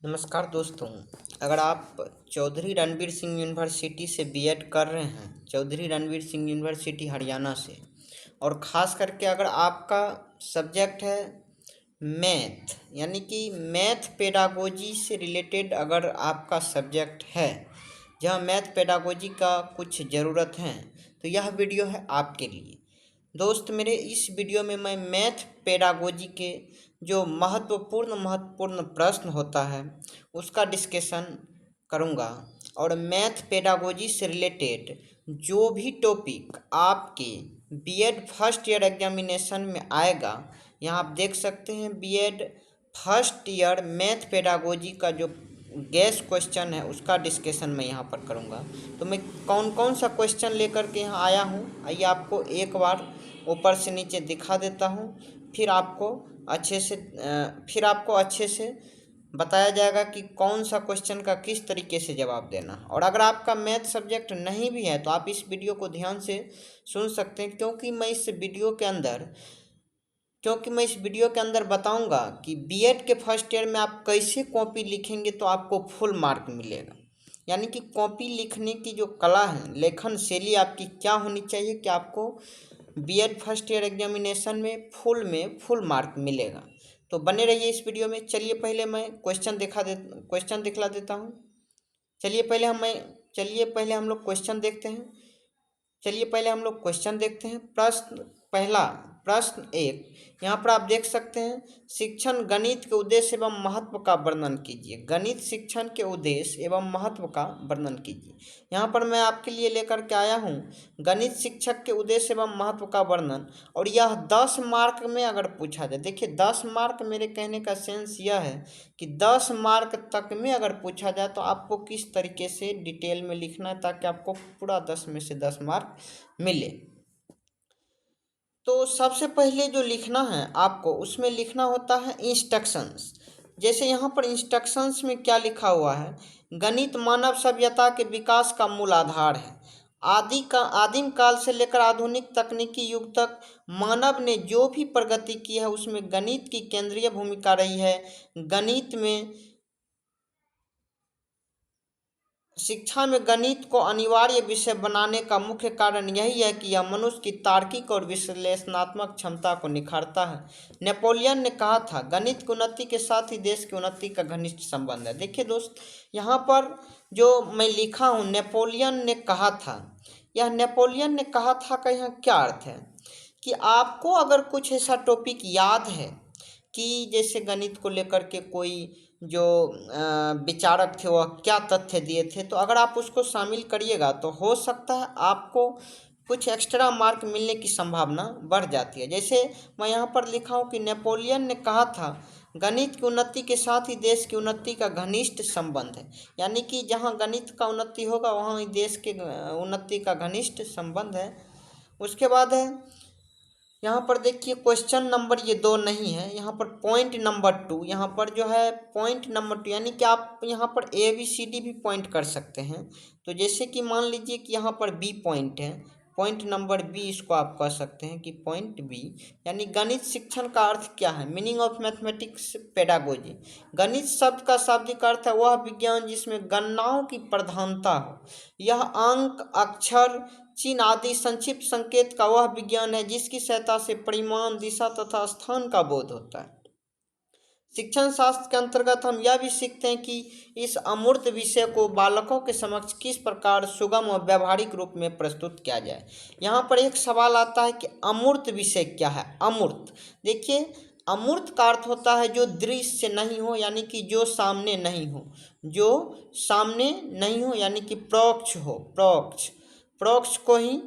नमस्कार दोस्तों। अगर आप चौधरी रणवीर सिंह यूनिवर्सिटी से बीएड कर रहे हैं, चौधरी रणवीर सिंह यूनिवर्सिटी हरियाणा से, और ख़ास करके अगर आपका सब्जेक्ट है मैथ, यानी कि मैथ पेडागोजी से रिलेटेड अगर आपका सब्जेक्ट है जहाँ मैथ पेडागोजी का कुछ ज़रूरत है, तो यह वीडियो है आपके लिए। दोस्त मेरे, इस वीडियो में मैं मैथ पेडागोजी के जो महत्वपूर्ण प्रश्न होता है उसका डिस्कशन करूँगा, और मैथ पेडागोजी से रिलेटेड जो भी टॉपिक आपके बीएड फर्स्ट ईयर एग्जामिनेशन में आएगा, यहाँ आप देख सकते हैं BEd first year math pedagogy का जो गैस क्वेश्चन है उसका डिस्कशन मैं यहाँ पर करूँगा। तो मैं कौन कौन सा क्वेश्चन लेकर के यहाँ आया हूँ, आइए आपको एक बार ऊपर से नीचे दिखा देता हूँ, फिर आपको अच्छे से बताया जाएगा कि कौन सा क्वेश्चन का किस तरीके से जवाब देना। और अगर आपका मैथ सब्जेक्ट नहीं भी है तो आप इस वीडियो को ध्यान से सुन सकते हैं, क्योंकि मैं इस वीडियो के अंदर बताऊंगा कि बीएड के फर्स्ट ईयर में आप कैसे कॉपी लिखेंगे तो आपको फुल मार्क मिलेगा। यानी कि कॉपी लिखने की जो कला है, लेखन शैली आपकी क्या होनी चाहिए कि आपको बीएड फर्स्ट ईयर एग्जामिनेशन में फुल मार्क मिलेगा। तो बने रहिए इस वीडियो में। चलिए पहले मैं क्वेश्चन दिखला देता हूँ। चलिए पहले हम लोग क्वेश्चन देखते हैं। प्रश्न एक, यहाँ पर आप देख सकते हैं, शिक्षण गणित के उद्देश्य एवं महत्व का वर्णन कीजिए। गणित शिक्षण के उद्देश्य एवं महत्व का वर्णन कीजिए। यहाँ पर मैं आपके लिए लेकर के आया हूँ गणित शिक्षक के उद्देश्य एवं महत्व का वर्णन, और यह 10 मार्क में अगर पूछा जाए, देखिए 10 मार्क, मेरे कहने का सेंस यह है कि 10 मार्क तक में अगर पूछा जाए तो आपको किस तरीके से डिटेल में लिखना है ताकि आपको पूरा 10 में से 10 मार्क मिले। तो सबसे पहले जो लिखना है आपको, उसमें लिखना होता है इंस्ट्रक्शंस। जैसे यहाँ पर इंस्ट्रक्शंस में क्या लिखा हुआ है, गणित मानव सभ्यता के विकास का मूल आधार है। आदिम काल से लेकर आधुनिक तकनीकी युग तक मानव ने जो भी प्रगति की है उसमें गणित की केंद्रीय भूमिका रही है। गणित में शिक्षा में गणित को अनिवार्य विषय बनाने का मुख्य कारण यही है कि यह मनुष्य की तार्किक और विश्लेषणात्मक क्षमता को निखारता है। नेपोलियन ने कहा था, गणित की उन्नति के साथ ही देश की उन्नति का घनिष्ठ संबंध है। देखिए दोस्त, यहाँ पर जो मैं लिखा हूँ नेपोलियन ने कहा था, यह नेपोलियन ने कहा था का यहाँ क्या अर्थ है कि आपको अगर कुछ ऐसा टॉपिक याद है कि जैसे गणित को लेकर के कोई जो विचारक थे वह क्या तथ्य दिए थे, तो अगर आप उसको शामिल करिएगा तो हो सकता है आपको कुछ एक्स्ट्रा मार्क मिलने की संभावना बढ़ जाती है। जैसे मैं यहाँ पर लिखा हूँ कि नेपोलियन ने कहा था, गणित की उन्नति के साथ ही देश की उन्नति का घनिष्ठ संबंध है। यानी कि जहाँ गणित का उन्नति होगा वहाँ ही देश के उन्नति का घनिष्ठ संबंध है। उसके बाद है यहाँ पर देखिए क्वेश्चन नंबर ये 2 नहीं है, यहाँ पर पॉइंट नंबर 2, यहाँ पर जो है पॉइंट नंबर 2, यानी कि आप यहाँ पर ABCD भी पॉइंट कर सकते हैं। तो जैसे कि मान लीजिए कि यहाँ पर B पॉइंट है, पॉइंट नंबर B इसको आप कह सकते हैं कि पॉइंट B, यानी गणित शिक्षण का अर्थ क्या है। मीनिंग ऑफ मैथमेटिक्स पेडागोजी, गणित शब्द का शाब्दिक अर्थ है वह विज्ञान जिसमें गणनाओं की प्रधानता हो। यह अंक, अक्षर, चिन्ह आदि संक्षिप्त संकेत का वह विज्ञान है जिसकी सहायता से परिमाण, दिशा तथा स्थान का बोध होता है। शिक्षण शास्त्र के अंतर्गत हम यह भी सीखते हैं कि इस अमूर्त विषय को बालकों के समक्ष किस प्रकार सुगम और व्यावहारिक रूप में प्रस्तुत किया जाए। यहाँ पर एक सवाल आता है कि अमूर्त विषय क्या है। अमूर्त, देखिए अमूर्त का अर्थ होता है जो दृश्य नहीं हो, यानी कि जो सामने नहीं हो, यानी कि प्रोक्ष हो। प्रोक्ष को ही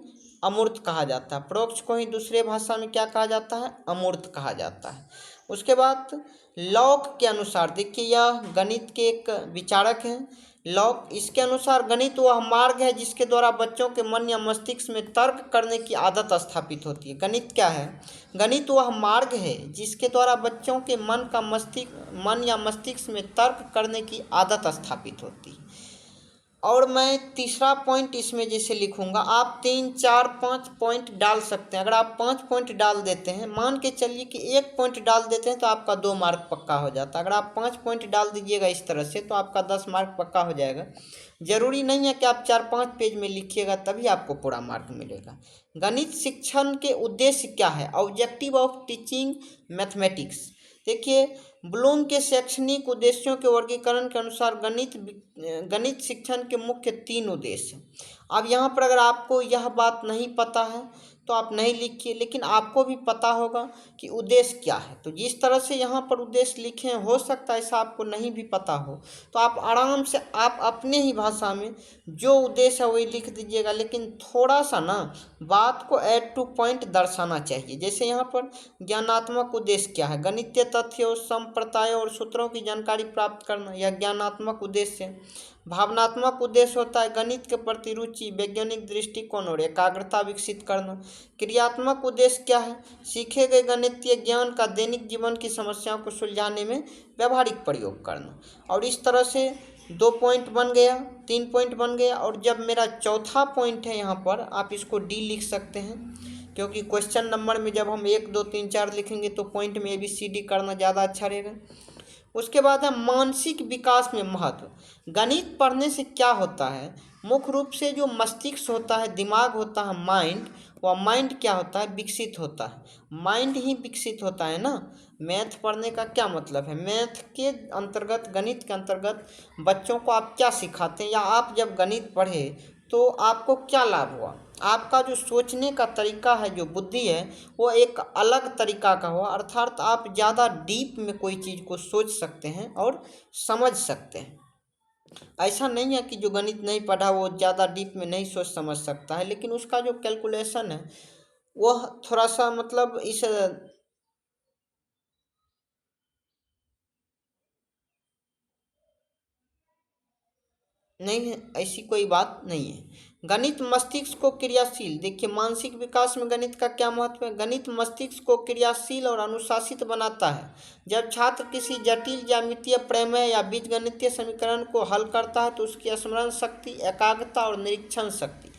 अमूर्त कहा जाता है। प्रोक्ष को ही दूसरे भाषा में क्या कहा जाता है, अमूर्त कहा जाता है। उसके बाद लॉक के अनुसार, देखिए यह गणित के एक विचारक हैं लॉक, इसके अनुसार गणित वह मार्ग है जिसके द्वारा बच्चों के मन या मस्तिष्क में तर्क करने की आदत स्थापित होती है। गणित क्या है, गणित वह मार्ग है जिसके द्वारा बच्चों के मन या मस्तिष्क में तर्क करने की आदत स्थापित होती है। और मैं तीसरा पॉइंट इसमें जैसे लिखूंगा, आप 3, 4, 5 पॉइंट डाल सकते हैं। अगर आप 5 पॉइंट डाल देते हैं, मान के चलिए कि 1 पॉइंट डाल देते हैं तो आपका 2 मार्क पक्का हो जाता है। अगर आप 5 पॉइंट डाल दीजिएगा इस तरह से तो आपका 10 मार्क पक्का हो जाएगा। जरूरी नहीं है कि आप 4-5 पेज में लिखिएगा तभी आपको पूरा मार्क मिलेगा। गणित शिक्षण के उद्देश्य क्या है? Objective of teaching mathematics. देखिए, ब्लूम के शैक्षणिक उद्देश्यों के वर्गीकरण के अनुसार गणित शिक्षण के मुख्य 3 उद्देश्य। अब यहाँ पर अगर आपको यह बात नहीं पता है तो आप नहीं लिखिए, लेकिन आपको भी पता होगा कि उद्देश्य क्या है। तो जिस तरह से यहाँ पर उद्देश्य लिखे हैं, हो सकता है ऐसा आपको नहीं भी पता हो, तो आप आराम से आप अपने ही भाषा में जो उद्देश्य है वही लिख दीजिएगा, लेकिन थोड़ा सा ना बात को ऐड टू पॉइंट दर्शाना चाहिए। जैसे यहाँ पर ज्ञानात्मक उद्देश्य क्या है? गणितीय तथ्यों, संप्रदायों और सूत्रों की जानकारी प्राप्त करना, यह ज्ञानात्मक उद्देश्य है। भावनात्मक उद्देश्य होता है गणित के प्रति रुचि, वैज्ञानिक दृष्टिकोण और एकाग्रता विकसित करना। क्रियात्मक उद्देश्य क्या है? सीखे गए गणितीय ज्ञान का दैनिक जीवन की समस्याओं को सुलझाने में व्यावहारिक प्रयोग करना। और इस तरह से 2 पॉइंट बन गया, 3 पॉइंट बन गया। और जब मेरा चौथा पॉइंट है यहाँ पर, आप इसको डी लिख सकते हैं, क्योंकि क्वेश्चन नंबर में जब हम 1, 2, 3, 4 लिखेंगे तो पॉइंट में ABCD करना ज़्यादा अच्छा रहेगा। उसके बाद है मानसिक विकास में महत्व। गणित पढ़ने से क्या होता है? मुख्य रूप से जो मस्तिष्क होता है, दिमाग होता है, माइंड, वह माइंड क्या होता है? विकसित होता है। माइंड ही विकसित होता है ना। मैथ पढ़ने का क्या मतलब है? मैथ के अंतर्गत, गणित के अंतर्गत बच्चों को आप क्या सिखाते हैं, या आप जब गणित पढ़े तो आपको क्या लाभ हुआ? आपका जो सोचने का तरीका है, जो बुद्धि है, वो एक अलग तरीका का हुआ, अर्थात आप ज़्यादा डीप में कोई चीज़ को सोच सकते हैं और समझ सकते हैं। ऐसा नहीं है कि जो गणित नहीं पढ़ा वो ज़्यादा डीप में नहीं सोच समझ सकता है, लेकिन उसका जो कैलकुलेशन है वह थोड़ा सा मतलब इस नहीं है, ऐसी कोई बात नहीं है। गणित मस्तिष्क को क्रियाशील, देखिए मानसिक विकास में गणित का क्या महत्व है? गणित मस्तिष्क को क्रियाशील और अनुशासित बनाता है। जब छात्र किसी जटिल ज्यामितीय प्रमेय या बीजगणितीय समीकरण को हल करता है तो उसकी स्मरण शक्ति, एकाग्रता और निरीक्षण शक्ति,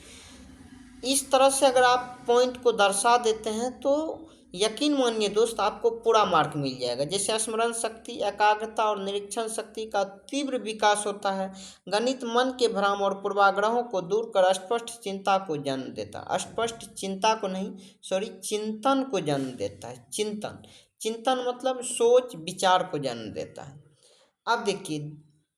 इस तरह से अगर आप पॉइंट को दर्शा देते हैं तो यकीन मानिए दोस्त, आपको पूरा मार्क मिल जाएगा। जैसे स्मरण शक्ति, एकाग्रता और निरीक्षण शक्ति का तीव्र विकास होता है। गणित मन के भ्रम और पूर्वाग्रहों को दूर कर स्पष्ट चिंता को जन्म देता है। स्पष्ट चिंता को नहीं, सॉरी, चिंतन को जन्म देता है। चिंतन, चिंतन मतलब सोच विचार को जन्म देता है। अब देखिए,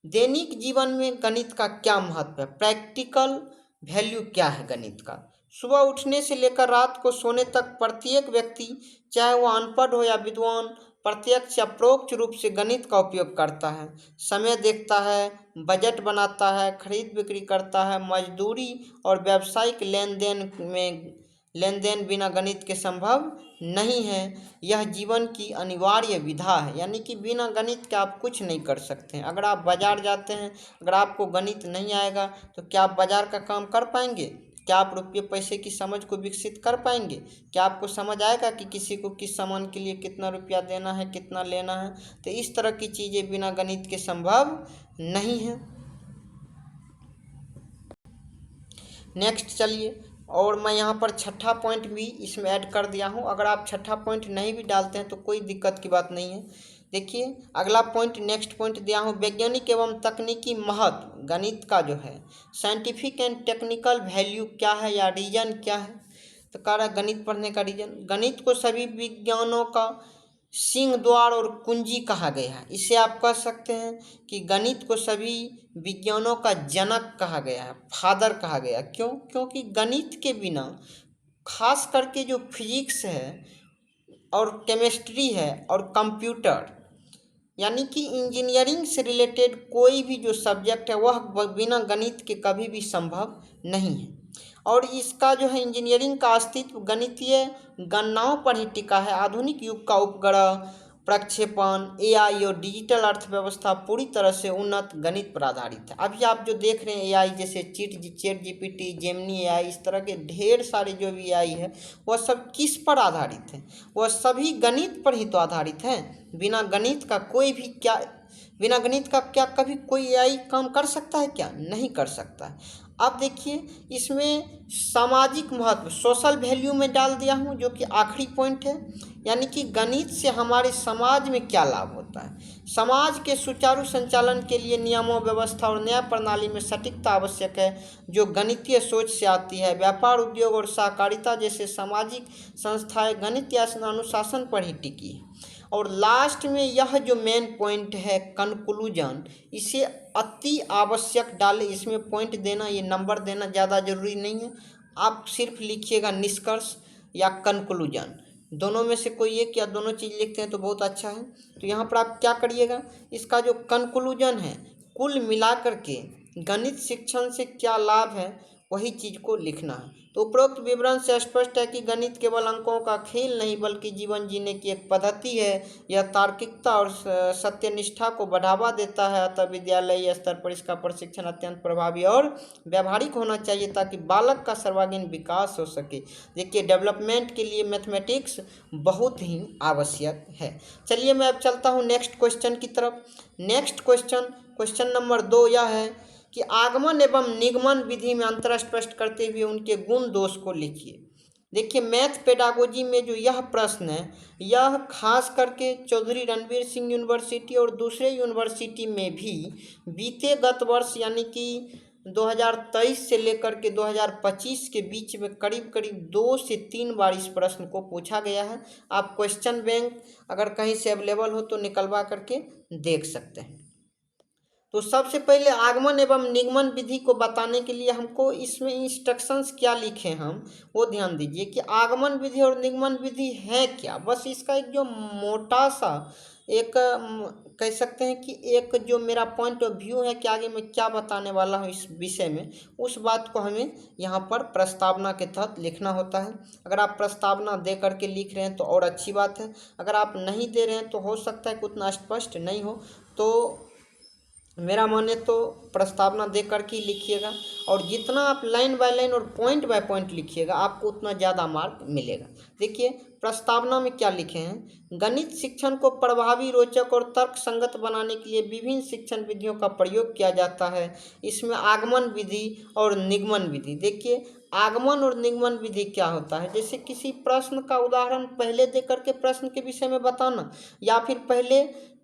दैनिक जीवन में गणित का क्या महत्व है? प्रैक्टिकल वैल्यू क्या है गणित का? सुबह उठने से लेकर रात को सोने तक प्रत्येक व्यक्ति, चाहे वह अनपढ़ हो या विद्वान, प्रत्यक्ष या परोक्ष रूप से गणित का उपयोग करता है। समय देखता है, बजट बनाता है, खरीद बिक्री करता है, मजदूरी और व्यावसायिक लेन देन बिना गणित के संभव नहीं है। यह जीवन की अनिवार्य विधा है, यानी कि बिना गणित के आप कुछ नहीं कर सकते हैं। अगर आप बाजार जाते हैं, अगर आपको गणित नहीं आएगा तो क्या आप बाजार का काम कर पाएंगे? क्या आप रुपये पैसे की समझ को विकसित कर पाएंगे? क्या आपको समझ आएगा कि किसी को किस सामान के लिए कितना रुपया देना है, कितना लेना है? तो इस तरह की चीज़ें बिना गणित के संभव नहीं है। नेक्स्ट चलिए, और मैं यहाँ पर छठा पॉइंट भी इसमें ऐड कर दिया हूँ। अगर आप छठा पॉइंट नहीं भी डालते हैं तो कोई दिक्कत की बात नहीं है। देखिए, अगला पॉइंट, नेक्स्ट पॉइंट दिया हूँ, वैज्ञानिक एवं तकनीकी महत्व गणित का जो है, साइंटिफिक एंड टेक्निकल वैल्यू क्या है या रीजन क्या है? तो कह रहा है गणित पढ़ने का रीजन, गणित को सभी विज्ञानों का सिंह द्वार और कुंजी कहा गया है। इसे आप कह सकते हैं कि गणित को सभी विज्ञानों का जनक कहा गया है, फादर कहा गया। क्यों? क्योंकि गणित के बिना खास करके जो फिजिक्स है और केमिस्ट्री है और कंप्यूटर, यानी कि इंजीनियरिंग से रिलेटेड कोई भी जो सब्जेक्ट है वह बिना गणित के कभी भी संभव नहीं है। और इसका जो है इंजीनियरिंग का अस्तित्व गणितीय गणनाओं पर ही टिका है। आधुनिक युग का उपग्रह, प्रक्षेपण, एआई और डिजिटल अर्थव्यवस्था पूरी तरह से उन्नत गणित पर आधारित है। अभी आप जो देख रहे हैं एआई, जैसे चैट जीपीटी, जेमिनी एआई, इस तरह के ढेर सारे जो भी एआई है वह सब किस पर आधारित है? वह सभी गणित पर ही तो आधारित हैं। बिना गणित का कोई भी क्या बिना गणित का क्या कभी कोई एआई काम कर सकता है क्या? नहीं कर सकता है। अब देखिए इसमें सामाजिक महत्व, सोशल वैल्यू में डाल दिया हूँ, जो कि आखिरी पॉइंट है, यानी कि गणित से हमारे समाज में क्या लाभ होता है। समाज के सुचारू संचालन के लिए नियमों, व्यवस्था और न्याय प्रणाली में सटीकता आवश्यक है, जो गणितीय सोच से आती है। व्यापार, उद्योग और सहकारिता जैसे सामाजिक संस्थाएं गणित या अनुशासन पर ही टिकी है। और लास्ट में यह जो मेन पॉइंट है कंक्लूजन, इसे अति आवश्यक डाले। इसमें पॉइंट देना, ये नंबर देना ज़्यादा जरूरी नहीं है। आप सिर्फ लिखिएगा निष्कर्ष या कंक्लूजन, दोनों में से कोई एक या दोनों चीज़ लिखते हैं तो बहुत अच्छा है। तो यहाँ पर आप क्या करिएगा, इसका जो कंक्लूजन है, कुल मिलाकर के गणित शिक्षण से क्या लाभ है, वही चीज़ को लिखना है। तो उपरोक्त विवरण से स्पष्ट है कि गणित केवल अंकों का खेल नहीं बल्कि जीवन जीने की एक पद्धति है। यह तार्किकता और सत्यनिष्ठा को बढ़ावा देता है। अतः विद्यालय स्तर पर इसका प्रशिक्षण अत्यंत प्रभावी और व्यावहारिक होना चाहिए ताकि बालक का सर्वांगीण विकास हो सके। देखिए डेवलपमेंट के लिए मैथमेटिक्स बहुत ही आवश्यक है। चलिए मैं अब चलता हूँ नेक्स्ट क्वेश्चन की तरफ। नेक्स्ट क्वेश्चन नंबर 2 यह है कि आगमन एवं निगमन विधि में अंतर स्पष्ट करते हुए उनके गुण दोष को लिखिए। देखिए मैथ पेडागोजी में जो यह प्रश्न है, यह खास करके चौधरी रणवीर सिंह यूनिवर्सिटी और दूसरे यूनिवर्सिटी में भी बीते गत वर्ष यानी कि 2023 से लेकर के 2025 के बीच में करीब करीब 2 से 3 बार इस प्रश्न को पूछा गया है। आप क्वेश्चन बैंक अगर कहीं से अवेलेबल हो तो निकलवा करके देख सकते हैं। तो सबसे पहले आगमन एवं निगमन विधि को बताने के लिए हमको इसमें इंस्ट्रक्शंस क्या लिखे हम वो ध्यान दीजिए कि आगमन विधि और निगमन विधि है क्या। बस इसका एक जो मोटा सा एक कह सकते हैं कि एक जो मेरा पॉइंट ऑफ व्यू है कि आगे मैं क्या बताने वाला हूँ इस विषय में, उस बात को हमें यहाँ पर प्रस्तावना के तहत लिखना होता है। अगर आप प्रस्तावना दे करके लिख रहे हैं तो और अच्छी बात है, अगर आप नहीं दे रहे हैं तो हो सकता है कि उतना स्पष्ट नहीं हो। तो मेरा माने तो प्रस्तावना दे करके ही लिखिएगा, और जितना आप लाइन बाय लाइन और पॉइंट बाय पॉइंट लिखिएगा आपको उतना ज़्यादा मार्क मिलेगा। देखिए प्रस्तावना में क्या लिखे हैं, गणित शिक्षण को प्रभावी, रोचक और तर्क संगत बनाने के लिए विभिन्न शिक्षण विधियों का प्रयोग किया जाता है। इसमें आगमन विधि और निगमन विधि, देखिए आगमन और निगमन विधि क्या होता है, जैसे किसी प्रश्न का उदाहरण पहले दे करके प्रश्न के विषय में बताना, या फिर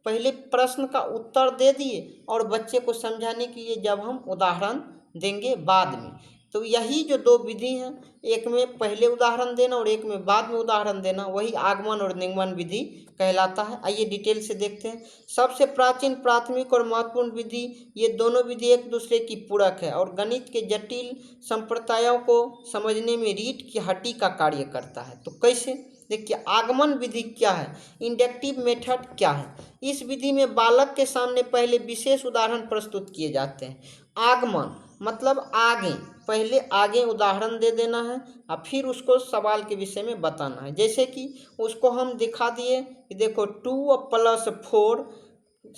पहले प्रश्न का उत्तर दे दिए और बच्चे को समझाने के लिए जब हम उदाहरण देंगे बाद में। तो यही जो 2 विधि हैं, एक में पहले उदाहरण देना और एक में बाद में उदाहरण देना, वही आगमन और निगमन विधि कहलाता है। आइए डिटेल से देखते हैं। सबसे प्राचीन, प्राथमिक और महत्वपूर्ण विधि, ये दोनों विधि एक दूसरे की पूरक है और गणित के जटिल संप्रदायों को समझने में रीढ़ की हड्डी का कार्य करता है। तो कैसे, देखिए आगमन विधि क्या है, इंडक्टिव मेथड क्या है। इस विधि में बालक के सामने पहले विशेष उदाहरण प्रस्तुत किए जाते हैं। आगमन मतलब आगे, पहले आगे उदाहरण दे देना है और फिर उसको सवाल के विषय में बताना है। जैसे कि उसको हम दिखा दिए कि देखो 2 + 4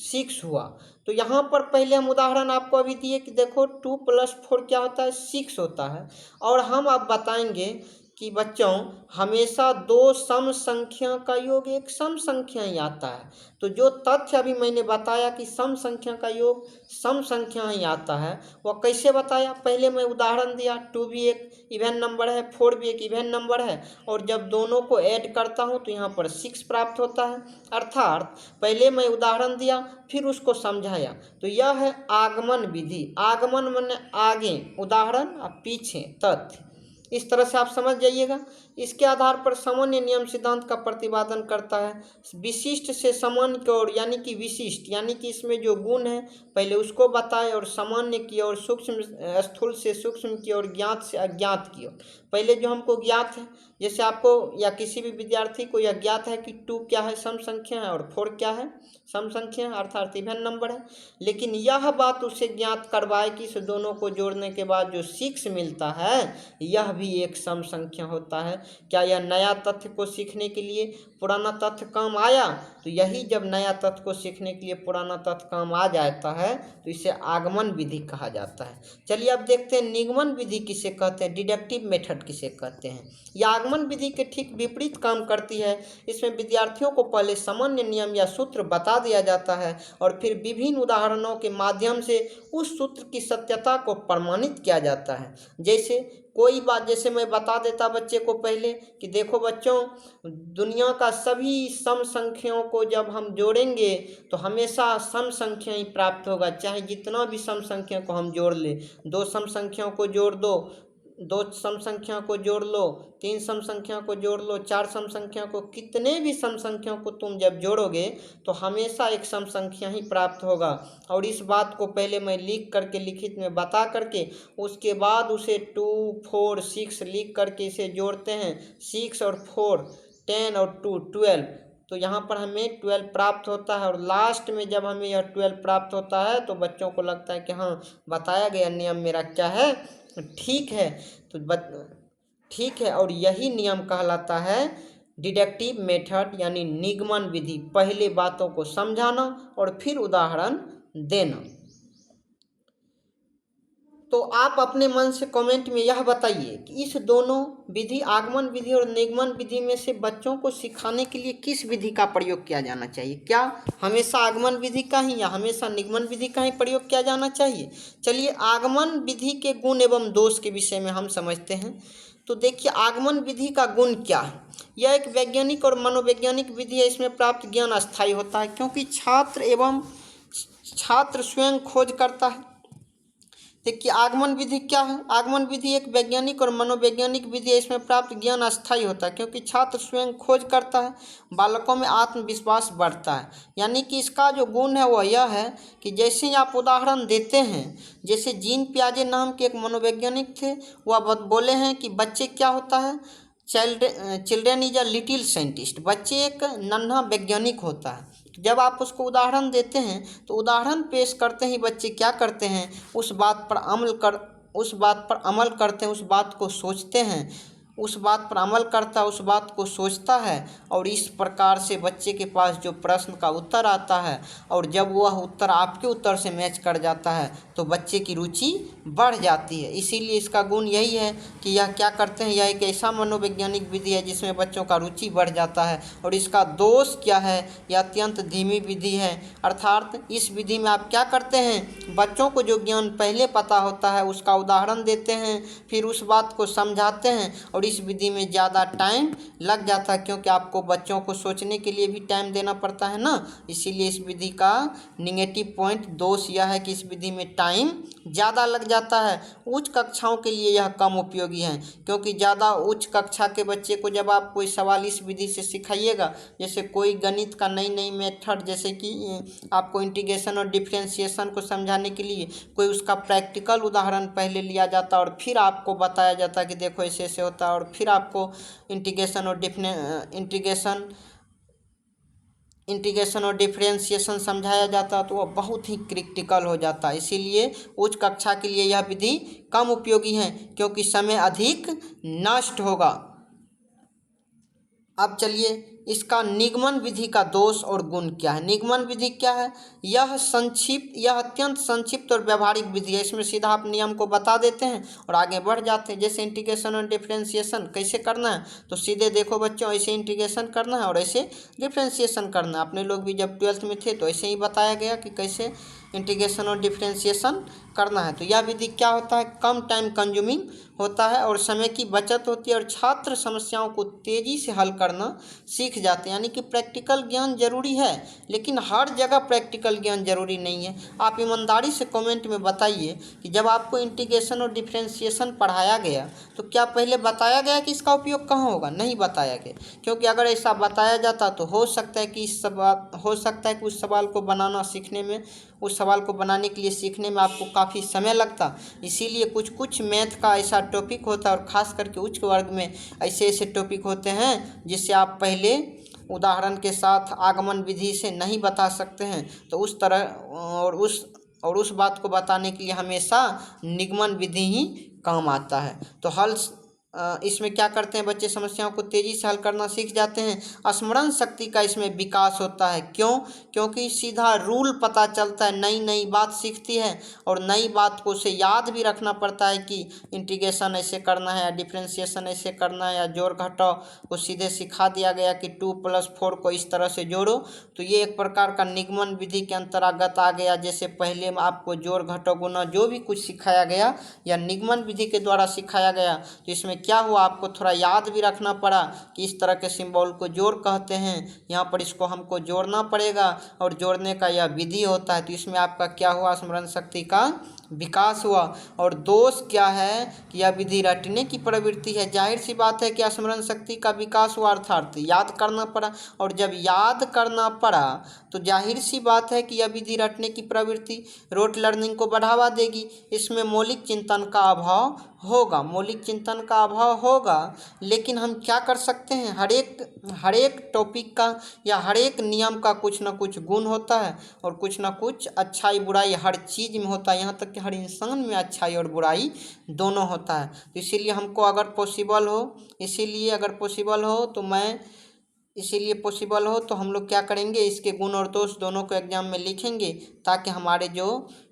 6 हुआ, तो यहाँ पर पहले हम उदाहरण आपको अभी दिए कि देखो 2 + 4 क्या होता है, 6 होता है। और हम अब बताएंगे कि बच्चों हमेशा 2 सम संख्या का योग एक सम संख्या ही आता है। तो जो तथ्य अभी मैंने बताया कि सम संख्या का योग सम संख्या ही आता है, वह कैसे बताया, पहले मैं उदाहरण दिया 2 भी एक इवन नंबर है, 4 भी एक इवन नंबर है, और जब दोनों को ऐड करता हूँ तो यहाँ पर 6 प्राप्त होता है। अर्थात पहले मैं उदाहरण दिया फिर उसको समझाया, तो यह है आगमन विधि। आगमन माने आगे, उदाहरण और पीछे तथ्य। इस तरह से आप समझ जाइएगा। इसके आधार पर सामान्य नियम सिद्धांत का प्रतिपादन करता है। विशिष्ट से सामान्य की ओर, यानी कि विशिष्ट यानी कि इसमें जो गुण है पहले उसको बताए, और सामान्य की ओर, सूक्ष्म स्थूल से सूक्ष्म की ओर, ज्ञात से अज्ञात की ओर। पहले जो हमको ज्ञात है, जैसे आपको या किसी भी विद्यार्थी को यह ज्ञात है कि 2 क्या है, सम संख्या है, और 4 क्या है, सम संख्या है, अर्थात इवन नंबर है। लेकिन यह बात उसे ज्ञात करवाए कि इस दोनों को जोड़ने के बाद जो 6 मिलता है यह भी एक सम संख्या होता है। क्या यह नया तथ्य को सीखने के लिए पुराना तथ्य काम आया? तो यही जब नया तथ्य को सीखने के लिए पुराना तथ्य काम आ जाता है तो इसे आगमन विधि कहा जाता है। चलिए अब देखते हैं निगमन विधि किसे कहते हैं, डिडक्टिव मेथड किसे कहते हैं। यह आगमन विधि के ठीक विपरीत काम करती है। इसमें विद्यार्थियों को पहले सामान्य नियम या सूत्र बता दिया जाता है और फिर विभिन्न उदाहरणों के माध्यम से उस सूत्र की सत्यता को प्रमाणित किया जाता है। जैसे कोई बात, जैसे मैं बता देता बच्चे को पहले कि देखो बच्चों, दुनिया का सभी सम संख्याओं को जब हम जोड़ेंगे तो हमेशा सम संख्या ही प्राप्त होगा, चाहे जितना भी सम संख्या को हम जोड़ ले। दो सम संख्याओं को जोड़ दो, दो सम संख्या को जोड़ लो, तीन सम संख्या को जोड़ लो, चार सम संख्या को, कितने भी सम संख्याओं को तुम जब जोड़ोगे तो हमेशा एक सम संख्या ही प्राप्त होगा। और इस बात को पहले मैं लिख करके लिखित में बता करके उसके बाद उसे 2, 4, 6 लिख करके इसे जोड़ते हैं। 6 और 4 10 और 2 12, तो यहाँ पर हमें 12 प्राप्त होता है। और लास्ट में जब हमें यह 12 प्राप्त होता है तो बच्चों को लगता है कि हाँ, बताया गया नियम मेरा क्या है, ठीक है। तो ठीक है, और यही नियम कहलाता है डिडक्टिव मेथड, यानी निगमन विधि। पहले बातों को समझाना और फिर उदाहरण देना। तो आप अपने मन से कमेंट में यह बताइए कि इस दोनों विधि, आगमन विधि और निगमन विधि में से बच्चों को सिखाने के लिए किस विधि का प्रयोग किया जाना चाहिए। क्या हमेशा आगमन विधि का ही या हमेशा निगमन विधि का ही प्रयोग किया जाना चाहिए। चलिए आगमन विधि के गुण एवं दोष के विषय में हम समझते हैं। तो देखिए आगमन विधि का गुण क्या है। यह एक वैज्ञानिक और मनोवैज्ञानिक विधि है। इसमें प्राप्त ज्ञान अस्थायी होता है क्योंकि छात्र स्वयं खोज करता है। देखिए आगमन विधि क्या है। आगमन विधि एक वैज्ञानिक और मनोवैज्ञानिक विधि है। इसमें प्राप्त ज्ञान अस्थायी होता है क्योंकि छात्र स्वयं खोज करता है। बालकों में आत्मविश्वास बढ़ता है। यानी कि इसका जो गुण है वह यह है कि जैसे आप उदाहरण देते हैं, जैसे जीन पियाजे नाम के एक मनोवैज्ञानिक थे, वह बोले हैं कि बच्चे क्या होता है, children is a little scientist. बच्चे एक नन्हा वैज्ञानिक होता है। जब आप उसको उदाहरण देते हैं तो उदाहरण पेश करते ही बच्चे क्या करते हैं, उस बात पर अमल करते हैं, उस बात को सोचते हैं, उस बात पर अमल करता है, उस बात को सोचता है। और इस प्रकार से बच्चे के पास जो प्रश्न का उत्तर आता है और जब वह उत्तर आपके उत्तर से मैच कर जाता है तो बच्चे की रुचि बढ़ जाती है। इसीलिए इसका गुण यही है कि यह क्या करते हैं, यह एक ऐसा मनोवैज्ञानिक विधि है जिसमें बच्चों का रुचि बढ़ जाता है। और इसका दोष क्या है, यह अत्यंत धीमी विधि है। अर्थात इस विधि में आप क्या करते हैं, बच्चों को जो ज्ञान पहले पता होता है उसका उदाहरण देते हैं, फिर उस बात को समझाते हैं। और इस विधि में ज़्यादा टाइम लग जाता है क्योंकि आपको बच्चों को सोचने के लिए भी टाइम देना पड़ता है ना। इसीलिए इस विधि का निगेटिव पॉइंट, दोष यह है कि इस विधि में टाइम ज़्यादा लग जाता है। उच्च कक्षाओं के लिए यह कम उपयोगी है क्योंकि ज़्यादा उच्च कक्षा के बच्चे को जब आप कोई सवाल इस विधि से सिखाइएगा, जैसे कोई गणित का नई मेथड, जैसे कि आपको इंटीग्रेशन और डिफरेंशिएशन को समझाने के लिए कोई उसका प्रैक्टिकल उदाहरण पहले लिया जाता और फिर आपको बताया जाता कि देखो ऐसे ऐसे होता है, और फिर आपको इंटीग्रेशन और डिफरेंशिएशन समझाया जाता तो वह बहुत ही क्रिटिकल हो जाता है। इसीलिए उच्च कक्षा के लिए यह विधि कम उपयोगी है क्योंकि समय अधिक नष्ट होगा। अब चलिए इसका निगमन विधि का दोष और गुण क्या है। निगमन विधि क्या है, यह अत्यंत संक्षिप्त और व्यवहारिक विधि है। इसमें सीधा आप नियम को बता देते हैं और आगे बढ़ जाते हैं। जैसे इंटीग्रेशन और डिफरेंशिएशन कैसे करना है, तो सीधे देखो बच्चों, ऐसे इंटीग्रेशन करना है और ऐसे डिफरेंशिएशन करना है। अपने लोग भी जब 12th में थे तो ऐसे ही बताया गया कि कैसे इंटीग्रेशन और डिफरेंशिएशन करना है। तो यह विधि क्या होता है, कम टाइम कंज्यूमिंग होता है और समय की बचत होती है और छात्र समस्याओं को तेज़ी से हल करना सीख जाते हैं। यानी कि प्रैक्टिकल ज्ञान जरूरी है, लेकिन हर जगह प्रैक्टिकल ज्ञान जरूरी नहीं है। आप ईमानदारी से कमेंट में बताइए कि जब आपको इंटीग्रेशन और डिफरेंशिएशन पढ़ाया गया तो क्या पहले बताया गया कि इसका उपयोग कहाँ होगा? नहीं बताया गया, क्योंकि अगर ऐसा बताया जाता तो हो सकता है कि उस सवाल को बनाना सीखने में, उस सवाल को बनाने के लिए सीखने में आपको काफ़ी समय लगता। इसीलिए कुछ मैथ का ऐसा टॉपिक होता है और ख़ास करके उच्च वर्ग में ऐसे टॉपिक होते हैं जिससे आप पहले उदाहरण के साथ आगमन विधि से नहीं बता सकते हैं। तो उस तरह और उस बात को बताने के लिए हमेशा निगमन विधि ही काम आता है। तो इसमें क्या करते हैं बच्चे, समस्याओं को तेज़ी से हल करना सीख जाते हैं। स्मरण शक्ति का इसमें विकास होता है। क्यों? क्योंकि सीधा रूल पता चलता है, नई नई बात सीखती है और नई बात को उसे याद भी रखना पड़ता है कि इंटीग्रेशन ऐसे करना है या डिफ्रेंशिएशन ऐसे करना है या जोड़ घटाव को सीधे सिखा दिया गया कि 2+4 को इस तरह से जोड़ो। तो ये एक प्रकार का निगमन विधि के अंतर्गत आ गया। जैसे पहले में आपको जोड़ घटाव गुना जो भी कुछ सिखाया गया या निगमन विधि के द्वारा सिखाया गया, तो इसमें क्या हुआ, आपको थोड़ा याद भी रखना पड़ा कि इस तरह के सिंबल को जोड़ कहते हैं, यहाँ पर इसको हमको जोड़ना पड़ेगा और जोड़ने का यह विधि होता है। तो इसमें आपका क्या हुआ, स्मरण शक्ति का विकास हुआ। और दोष क्या है कि यह विधि रटने की प्रवृत्ति है। जाहिर सी बात है कि स्मरण शक्ति का विकास हुआ अर्थात याद करना पड़ा, और जब याद करना पड़ा तो जाहिर सी बात है कि यह विधि रटने की प्रवृत्ति रोट लर्निंग को बढ़ावा देगी। इसमें मौलिक चिंतन का अभाव होगा, मौलिक चिंतन का अभाव होगा। लेकिन हम क्या कर सकते हैं, हर एक टॉपिक का या हर एक नियम का कुछ ना कुछ गुण होता है और कुछ ना कुछ अच्छाई बुराई हर चीज़ में होता है। यहाँ तक कि हर इंसान में अच्छाई और बुराई दोनों होता है। तो इसीलिए हमको अगर पॉसिबल हो तो हम लोग क्या करेंगे, इसके गुण और दोष दोनों को एग्जाम में लिखेंगे, ताकि हमारे जो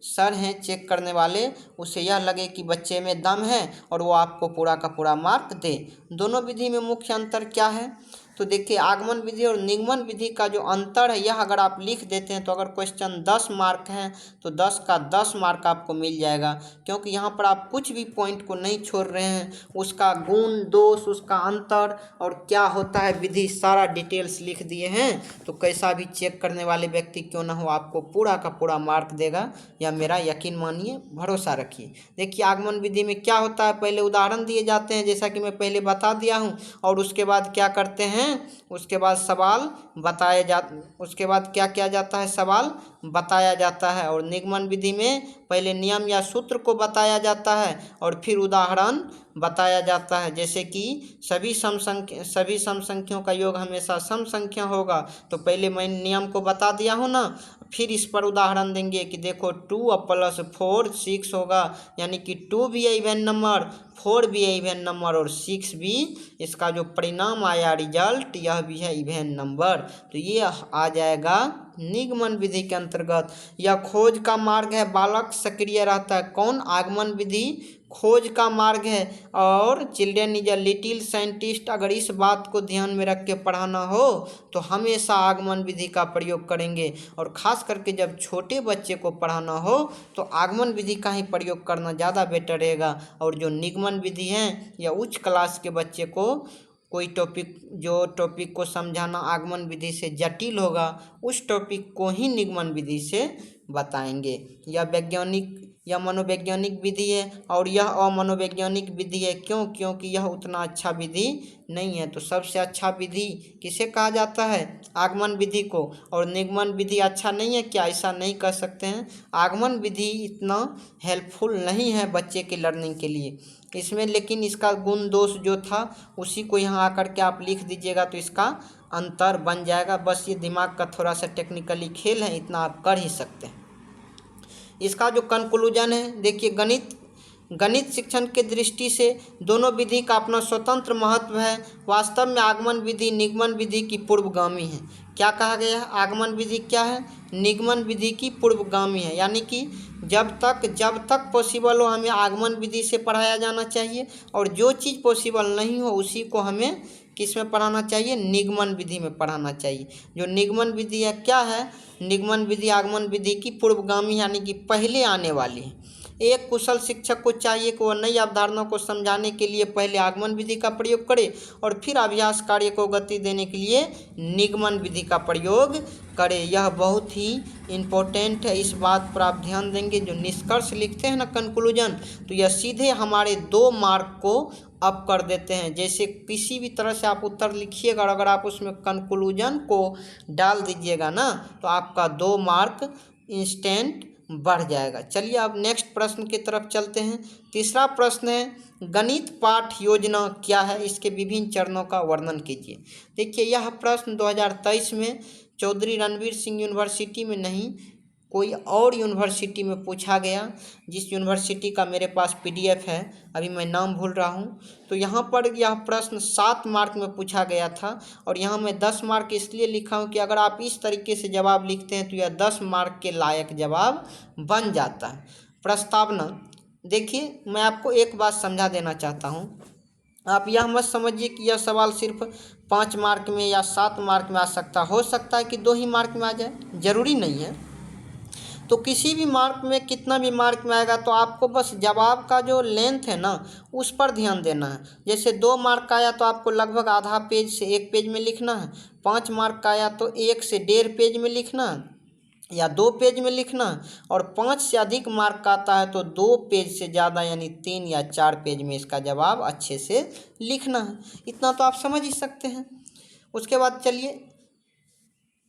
सर हैं चेक करने वाले, उसे यह लगे कि बच्चे में दम है और वो आपको पूरा का पूरा मार्क दे। दोनों विधि में मुख्य अंतर क्या है, तो देखिए आगमन विधि और निगमन विधि का जो अंतर है, यह अगर आप लिख देते हैं तो अगर क्वेश्चन 10 मार्क है तो 10 का 10 मार्क आपको मिल जाएगा, क्योंकि यहाँ पर आप कुछ भी पॉइंट को नहीं छोड़ रहे हैं। उसका गुण दोष, उसका अंतर और क्या होता है विधि, सारा डिटेल्स लिख दिए हैं। तो कैसा भी चेक करने वाले व्यक्ति क्यों ना हो, आपको पूरा का पूरा मार्क देगा, या मेरा यकीन मानिए, भरोसा रखिए। देखिए आगमन विधि में क्या होता है, पहले उदाहरण दिए जाते हैं जैसा कि मैं पहले बता दिया हूँ, और उसके बाद क्या करते हैं, उसके बाद क्या किया जाता है, सवाल बताया जाता है। और निगमन विधि में पहले नियम या सूत्र को बताया जाता है और फिर उदाहरण बताया जाता है। जैसे कि सभी समसंख्यों का योग हमेशा सम संख्या होगा, तो पहले मैं नियम को बता दिया हूँ ना, फिर इस पर उदाहरण देंगे कि देखो 2+4 6 होगा, यानी कि 2 भी है इवन नंबर, 4 भी है इवन नंबर और 6 भी, इसका जो परिणाम आया रिजल्ट, यह भी है इवन नंबर। तो ये आ जाएगा निगमन विधि के अंतर्गत। यह खोज का मार्ग है, बालक सक्रिय रहता है। कौन? आगमन विधि खोज का मार्ग है। और children is a little scientist, अगर इस बात को ध्यान में रख के पढ़ाना हो तो हमेशा आगमन विधि का प्रयोग करेंगे, और ख़ास करके जब छोटे बच्चे को पढ़ाना हो तो आगमन विधि का ही प्रयोग करना ज़्यादा बेटर रहेगा। और जो निगमन विधि है या उच्च क्लास के बच्चे को कोई टॉपिक को समझाना आगमन विधि से जटिल होगा, उस टॉपिक को ही निगमन विधि से बताएंगे। यह मनोवैज्ञानिक विधि है और यह अमनोवैज्ञानिक विधि है। क्यों? क्योंकि यह उतना अच्छा विधि नहीं है। तो सबसे अच्छा विधि किसे कहा जाता है? आगमन विधि को। और निगमन विधि अच्छा नहीं है क्या? ऐसा नहीं कह सकते हैं। आगमन विधि इतना हेल्पफुल नहीं है बच्चे के लर्निंग के लिए इसमें, लेकिन इसका गुण दोष जो था उसी को यहाँ आकर के आप लिख दीजिएगा तो इसका अंतर बन जाएगा। बस ये दिमाग का थोड़ा सा टेक्निकली खेल है, इतना आप कर ही सकते हैं। इसका जो कंक्लूजन है, देखिए गणित शिक्षण के दृष्टि से दोनों विधि का अपना स्वतंत्र महत्व है। वास्तव में आगमन विधि निगमन विधि की पूर्वगामी है। क्या कहा गया है? आगमन विधि क्या है? निगमन विधि की पूर्वगामी है। यानी कि जब तक पॉसिबल हो हमें आगमन विधि से पढ़ाया जाना चाहिए, और जो चीज़ पॉसिबल नहीं हो उसी को हमें किस में पढ़ाना चाहिए? निगमन विधि में पढ़ाना चाहिए। जो निगमन विधि है क्या है? निगमन विधि आगमन विधि की पूर्वगामी यानी कि पहले आने वाली है। एक कुशल शिक्षक को चाहिए कि वह नई अवधारणा को समझाने के लिए पहले आगमन विधि का प्रयोग करे और फिर अभ्यास कार्य को गति देने के लिए निगमन विधि का प्रयोग करे। यह बहुत ही इम्पोर्टेंट है, इस बात पर आप ध्यान देंगे। जो निष्कर्ष लिखते हैं ना, कंक्लूजन, तो यह सीधे हमारे 2 मार्क को अप कर देते हैं। जैसे किसी भी तरह से आप उत्तर लिखिएगा और अगर आप उसमें कंक्लूजन को डाल दीजिएगा ना, तो आपका 2 मार्क इंस्टेंट बढ़ जाएगा। चलिए अब नेक्स्ट प्रश्न की तरफ चलते हैं। तीसरा प्रश्न है, गणित पाठ योजना क्या है? इसके विभिन्न चरणों का वर्णन कीजिए। देखिए यह प्रश्न 2023 में चौधरी रणवीर सिंह यूनिवर्सिटी में नहीं, कोई और यूनिवर्सिटी में पूछा गया, जिस यूनिवर्सिटी का मेरे पास PDF है, अभी मैं नाम भूल रहा हूँ, तो यहाँ पर यह प्रश्न 7 मार्क में पूछा गया था और यहाँ मैं 10 मार्क इसलिए लिखा हूँ कि अगर आप इस तरीके से जवाब लिखते हैं तो यह 10 मार्क के लायक जवाब बन जाता है। प्रस्तावना, देखिए मैं आपको एक बात समझा देना चाहता हूँ, आप यह मत समझिए कि यह सवाल सिर्फ 5 मार्क में या 7 मार्क में आ सकता, हो सकता है कि 2 ही मार्क में आ जाए, ज़रूरी नहीं है। तो किसी भी मार्क में कितना भी मार्क में आएगा तो आपको बस जवाब का जो लेंथ है ना उस पर ध्यान देना है। जैसे 2 मार्क का आया तो आपको लगभग आधा पेज से 1 पेज में लिखना है, 5 मार्क का आया तो 1 से 1.5 पेज में लिखना है या 2 पेज में लिखना है, और 5 से अधिक मार्क का आता है तो 2 पेज से ज़्यादा यानी 3 या 4 पेज में इसका जवाब अच्छे से लिखना है। इतना तो आप समझ ही सकते हैं। उसके बाद चलिए,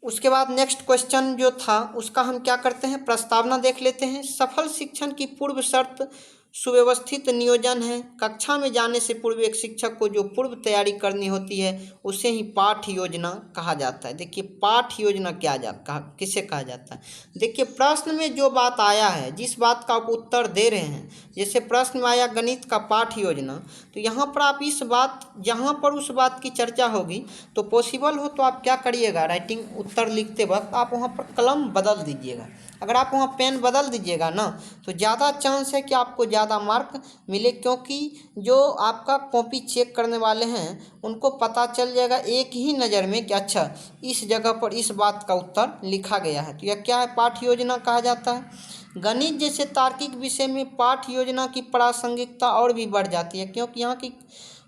उसके बाद नेक्स्ट क्वेश्चन जो था उसका हम क्या करते हैं, प्रस्तावना देख लेते हैं। सफल शिक्षण की पूर्व शर्त सुव्यवस्थित नियोजन है। कक्षा में जाने से पूर्व एक शिक्षक को जो पूर्व तैयारी करनी होती है उसे ही पाठ योजना कहा जाता है। देखिए पाठ योजना किसे कहा जाता है। देखिए प्रश्न में जो बात आया है, जिस बात का आप उत्तर दे रहे हैं, जैसे प्रश्न में आया गणित का पाठ योजना, तो यहाँ पर आप इस बात, जहाँ पर उस बात की चर्चा होगी तो पॉसिबल हो तो आप क्या करिएगा, राइटिंग उत्तर लिखते वक्त आप वहाँ पर कलम बदल दीजिएगा। अगर आप वहाँ पेन बदल दीजिएगा ना तो ज़्यादा चांस है कि आपको ज़्यादा मार्क मिले, क्योंकि जो आपका कॉपी चेक करने वाले हैं उनको पता चल जाएगा एक ही नज़र में कि अच्छा इस जगह पर इस बात का उत्तर लिखा गया है। तो यह क्या है, पाठ योजना कहा जाता है। गणित जैसे तार्किक विषय में पाठ योजना की प्रासंगिकता और भी बढ़ जाती है, क्योंकि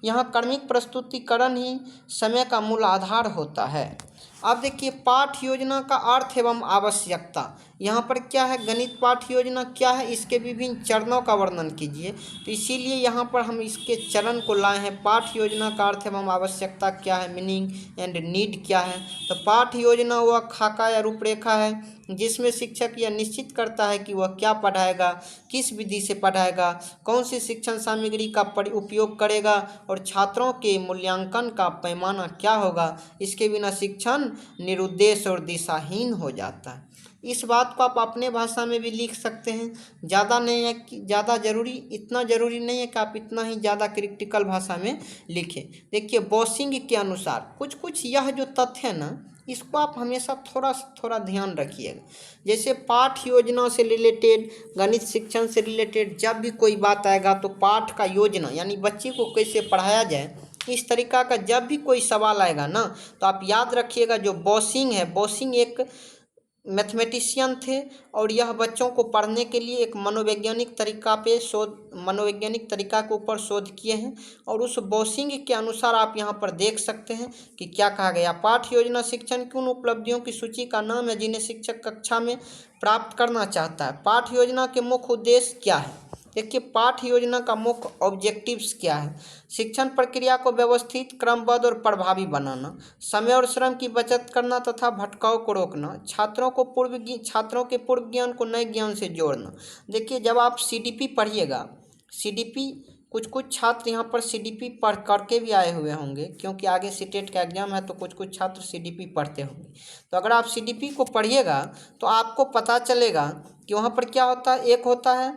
यहाँ क्रमिक प्रस्तुतिकरण ही समय का मूल आधार होता है। अब देखिए पाठ योजना का अर्थ एवं आवश्यकता, यहाँ पर क्या है, गणित पाठ योजना क्या है, इसके विभिन्न चरणों का वर्णन कीजिए। तो इसीलिए यहाँ पर हम इसके चरण को लाए हैं। पाठ योजना का अर्थ एवं आवश्यकता क्या है, मीनिंग एंड नीड क्या है। तो पाठ योजना वह खाका या रूपरेखा है जिसमें शिक्षक यह निश्चित करता है कि वह क्या पढ़ाएगा, किस विधि से पढ़ाएगा, कौन सी शिक्षण सामग्री का उपयोग करेगा और छात्रों के मूल्यांकन का पैमाना क्या होगा। इसके बिना शिक्षण निरुद्देश और दिशाहीन हो जाता है। इस बात को आप अपने भाषा में भी लिख सकते हैं, ज़्यादा नहीं है कि ज़्यादा ज़रूरी, इतना ज़रूरी नहीं है कि आप इतना ही ज़्यादा क्रिटिकल भाषा में लिखें। देखिए बॉसिंग के अनुसार कुछ यह जो तथ्य है ना, इसको आप हमेशा थोड़ा ध्यान रखिएगा। जैसे पाठ योजना से रिलेटेड, गणित शिक्षण से रिलेटेड जब भी कोई बात आएगा तो पाठ का योजना यानी बच्चे को कैसे पढ़ाया जाए, इस तरीका का जब भी कोई सवाल आएगा ना तो आप याद रखिएगा जो बॉसिंग है, बॉसिंग एक मैथमेटिशियन थे और यह बच्चों को पढ़ने के लिए एक मनोवैज्ञानिक तरीका के ऊपर शोध किए हैं। और उस बॉसिंग के अनुसार आप यहाँ पर देख सकते हैं कि क्या कहा गया, पाठ योजना शिक्षण की उन उपलब्धियों की सूची का नाम है जिन्हें शिक्षक कक्षा में प्राप्त करना चाहता है। पाठ योजना के मुख्य उद्देश्य क्या है। देखिए पाठ योजना का मुख्य ऑब्जेक्टिव्स क्या है, शिक्षण प्रक्रिया को व्यवस्थित, क्रमबद्ध और प्रभावी बनाना, समय और श्रम की बचत करना तथा भटकाव को रोकना, छात्रों के पूर्व ज्ञान को नए ज्ञान से जोड़ना। देखिए जब आप CDP पढ़िएगा, CDP कुछ छात्र यहाँ पर CDP पढ़ करके भी आए हुए होंगे, क्योंकि आगे सीटेट का एग्जाम है तो कुछ छात्र CDP पढ़ते होंगे। तो अगर आप CDP को पढ़िएगा तो आपको पता चलेगा कि वहाँ पर क्या होता है, एक होता है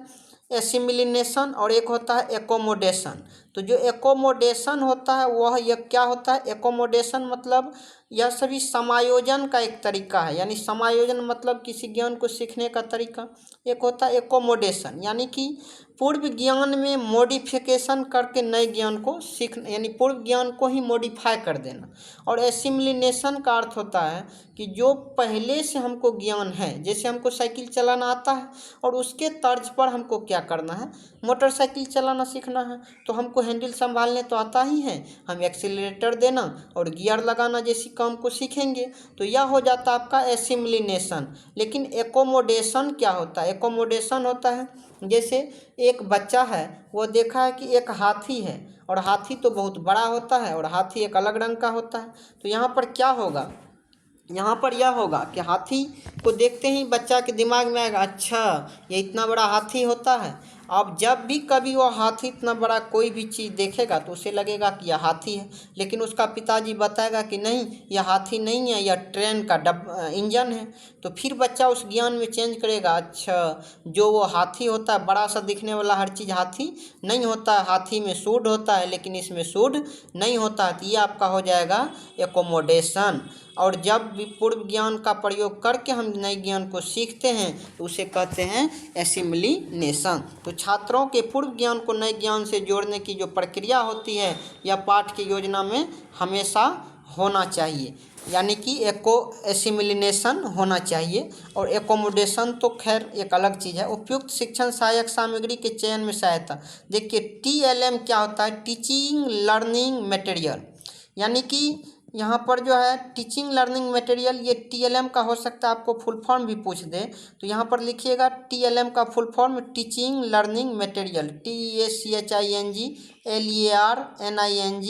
एसिमिलेशन और एक होता है एकोमोडेशन। तो जो एकोमोडेशन होता है वह यह क्या होता है, एकोमोडेशन मतलब यह सभी समायोजन का एक तरीका है, यानी समायोजन मतलब किसी ज्ञान को सीखने का तरीका। एक होता है एकोमोडेशन यानी कि पूर्व ज्ञान में मॉडिफिकेशन करके नए ज्ञान को सीखना, यानी पूर्व ज्ञान को ही मॉडिफाई कर देना। और एसिमिलेशन का अर्थ होता है कि जो पहले से हमको ज्ञान है, जैसे हमको साइकिल चलाना आता है और उसके तर्ज पर हमको क्या करना है, मोटरसाइकिल चलाना सीखना है, तो हमको हैंडल संभालने तो आता ही है, हम एक्सीलरेटर देना और गियर लगाना जैसी काम को सीखेंगे। तो यह हो जाता है आपका एसिमिलेशन। लेकिन एकोमोडेशन क्या होता है, एकोमोडेशन होता है जैसे एक बच्चा है, वो देखा है कि एक हाथी है और हाथी तो बहुत बड़ा होता है और हाथी एक अलग रंग का होता है। तो यहाँ पर क्या होगा, यहाँ पर यह होगा कि हाथी को देखते ही बच्चा के दिमाग में आएगा अच्छा ये इतना बड़ा हाथी होता है, अब जब भी कभी वो हाथी इतना बड़ा कोई भी चीज़ देखेगा तो उसे लगेगा कि यह हाथी है, लेकिन उसका पिताजी बताएगा कि नहीं, यह हाथी नहीं है, यह ट्रेन का इंजन है। तो फिर बच्चा उस ज्ञान में चेंज करेगा, अच्छा जो वो हाथी होता है बड़ा सा दिखने वाला हर चीज़ हाथी नहीं होता है, हाथी में सूंड होता है लेकिन इसमें सूंड नहीं होता है। तो ये आपका हो जाएगा एकोमोडेशन। और जब भी पूर्व ज्ञान का प्रयोग करके हम नए ज्ञान को सीखते हैं तो उसे कहते हैं एसिमिलिनेशन। तो छात्रों के पूर्व ज्ञान को नए ज्ञान से जोड़ने की जो प्रक्रिया होती है यह पाठ की योजना में हमेशा होना चाहिए, यानी कि एसिमिलिनेशन होना चाहिए। और एकोमोडेशन तो खैर एक अलग चीज़ है। उपयुक्त शिक्षण सहायक सामग्री के चयन में सहायता। देखिए TLM क्या होता है, टीचिंग लर्निंग मटेरियल, यानी कि यहाँ पर जो है टीचिंग लर्निंग मटेरियल, ये TLM का हो सकता है, आपको फुल फॉर्म भी पूछ दे तो यहाँ पर लिखिएगा TLM का full form teaching learning material, TECHING LEARNING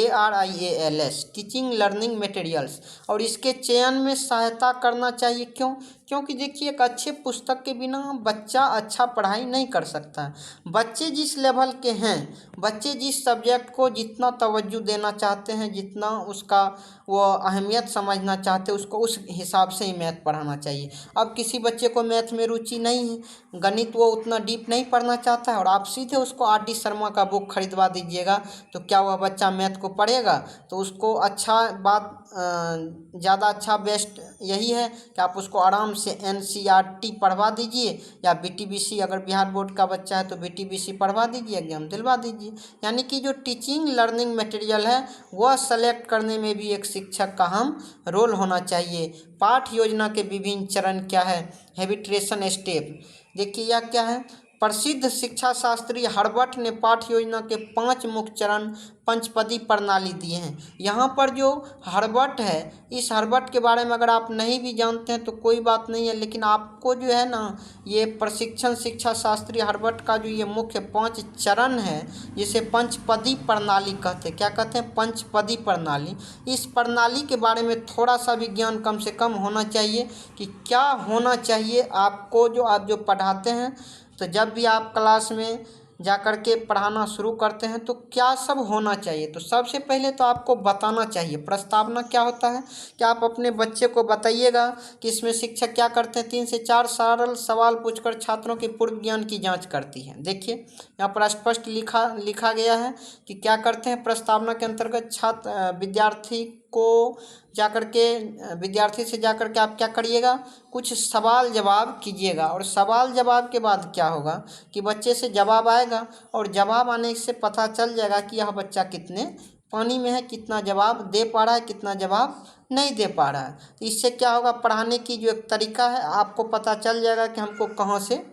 METERIALS, teaching learning materials. और इसके चयन में सहायता करना चाहिए, क्यों? क्योंकि देखिए एक अच्छे पुस्तक के बिना बच्चा अच्छा पढ़ाई नहीं कर सकता। बच्चे जिस लेवल के हैं, बच्चे जिस सब्जेक्ट को जितना तवज्जो देना चाहते हैं, जितना उसका वो अहमियत समझना चाहते हैं, उसको उस हिसाब से ही मैथ पढ़ाना चाहिए। अब किसी बच्चे को मैथ में रुचि नहीं है, गणित वो उतना डीप नहीं पढ़ना चाहता है, और आप सीधे उसको RD शर्मा का बुक खरीदवा दीजिएगा तो क्या वह बच्चा मैथ को पढ़ेगा? तो उसको अच्छा बात ज़्यादा अच्छा बेस्ट यही है कि आप उसको आराम से NCERT पढ़वा दीजिए, या BTBC, अगर बिहार बोर्ड का बच्चा है तो BTBC पढ़वा दीजिए, एग्जाम दिलवा दीजिए। यानी कि जो टीचिंग लर्निंग मटेरियल है वह सेलेक्ट करने में भी एक शिक्षक का अहम रोल होना चाहिए। पाठ योजना के विभिन्न चरण क्या है? Habitation step. देखिए यह क्या है, प्रसिद्ध शिक्षा शास्त्री हर्बट ने पाठ योजना के 5 मुख्य चरण पंचपदी प्रणाली दिए हैं। यहाँ पर जो हर्बट है, इस हर्बट के बारे में अगर आप नहीं भी जानते हैं तो कोई बात नहीं है, लेकिन आपको जो है ना, ये प्रशिक्षण शिक्षा शास्त्री हर्बट का जो ये मुख्य 5 चरण है जिसे पंचपदी प्रणाली कहते हैं। क्या कहते हैं? पंचपदी प्रणाली। इस प्रणाली के बारे में थोड़ा सा भी ज्ञान कम से कम होना चाहिए कि क्या होना चाहिए आपको, जो आप जो पढ़ाते हैं। तो जब भी आप क्लास में जा कर के पढ़ाना शुरू करते हैं तो क्या सब होना चाहिए? तो सबसे पहले तो आपको बताना चाहिए प्रस्तावना क्या होता है, कि आप अपने बच्चे को बताइएगा कि इसमें शिक्षक क्या करते हैं। 3 से 4 सरल सवाल पूछकर छात्रों के पूर्व ज्ञान की जांच करती है। देखिए यहाँ पर स्पष्ट लिखा गया है कि क्या करते हैं। प्रस्तावना के अंतर्गत विद्यार्थी से जाकर के आप क्या करिएगा, कुछ सवाल जवाब कीजिएगा, और सवाल जवाब के बाद क्या होगा कि बच्चे से जवाब आएगा, और जवाब आने से पता चल जाएगा कि यह बच्चा कितने पानी में है, कितना जवाब दे पा रहा है, कितना जवाब नहीं दे पा रहा है। तो इससे क्या होगा, पढ़ाने की जो एक तरीका है आपको पता चल जाएगा कि हमको कहाँ से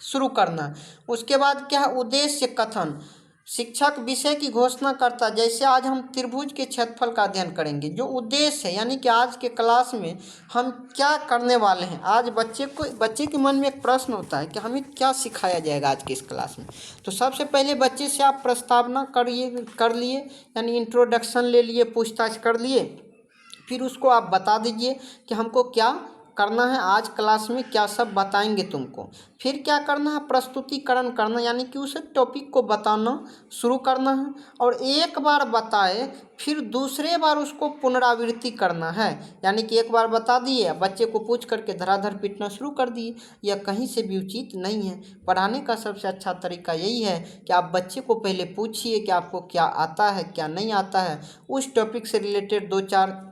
शुरू करना है। उसके बाद क्या है, उद्देश्य कथन। शिक्षक विषय की घोषणा करता है। जैसे आज हम त्रिभुज के क्षेत्रफल का अध्ययन करेंगे, जो उद्देश्य है, यानी कि आज के क्लास में हम क्या करने वाले हैं। आज बच्चे के मन में एक प्रश्न होता है कि हमें क्या सिखाया जाएगा आज की इस क्लास में। तो सबसे पहले बच्चे से आप प्रस्तावना कर लिए, यानी इंट्रोडक्शन ले लिए, पूछताछ कर लिए, फिर उसको आप बता दीजिए कि हमको क्या करना है, आज क्लास में क्या सब बताएंगे तुमको। फिर क्या करना है, प्रस्तुतिकरण करना, यानी कि उस टॉपिक को बताना शुरू करना है, और एक बार बताए फिर दूसरे बार उसको पुनरावृत्ति करना है। यानी कि एक बार बता दिए, बच्चे को पूछ करके धराधर पीटना शुरू कर दिए, यह कहीं से भी उचित नहीं है। पढ़ाने का सबसे अच्छा तरीका यही है कि आप बच्चे को पहले पूछिए कि आपको क्या आता है, क्या नहीं आता है। उस टॉपिक से रिलेटेड 2-4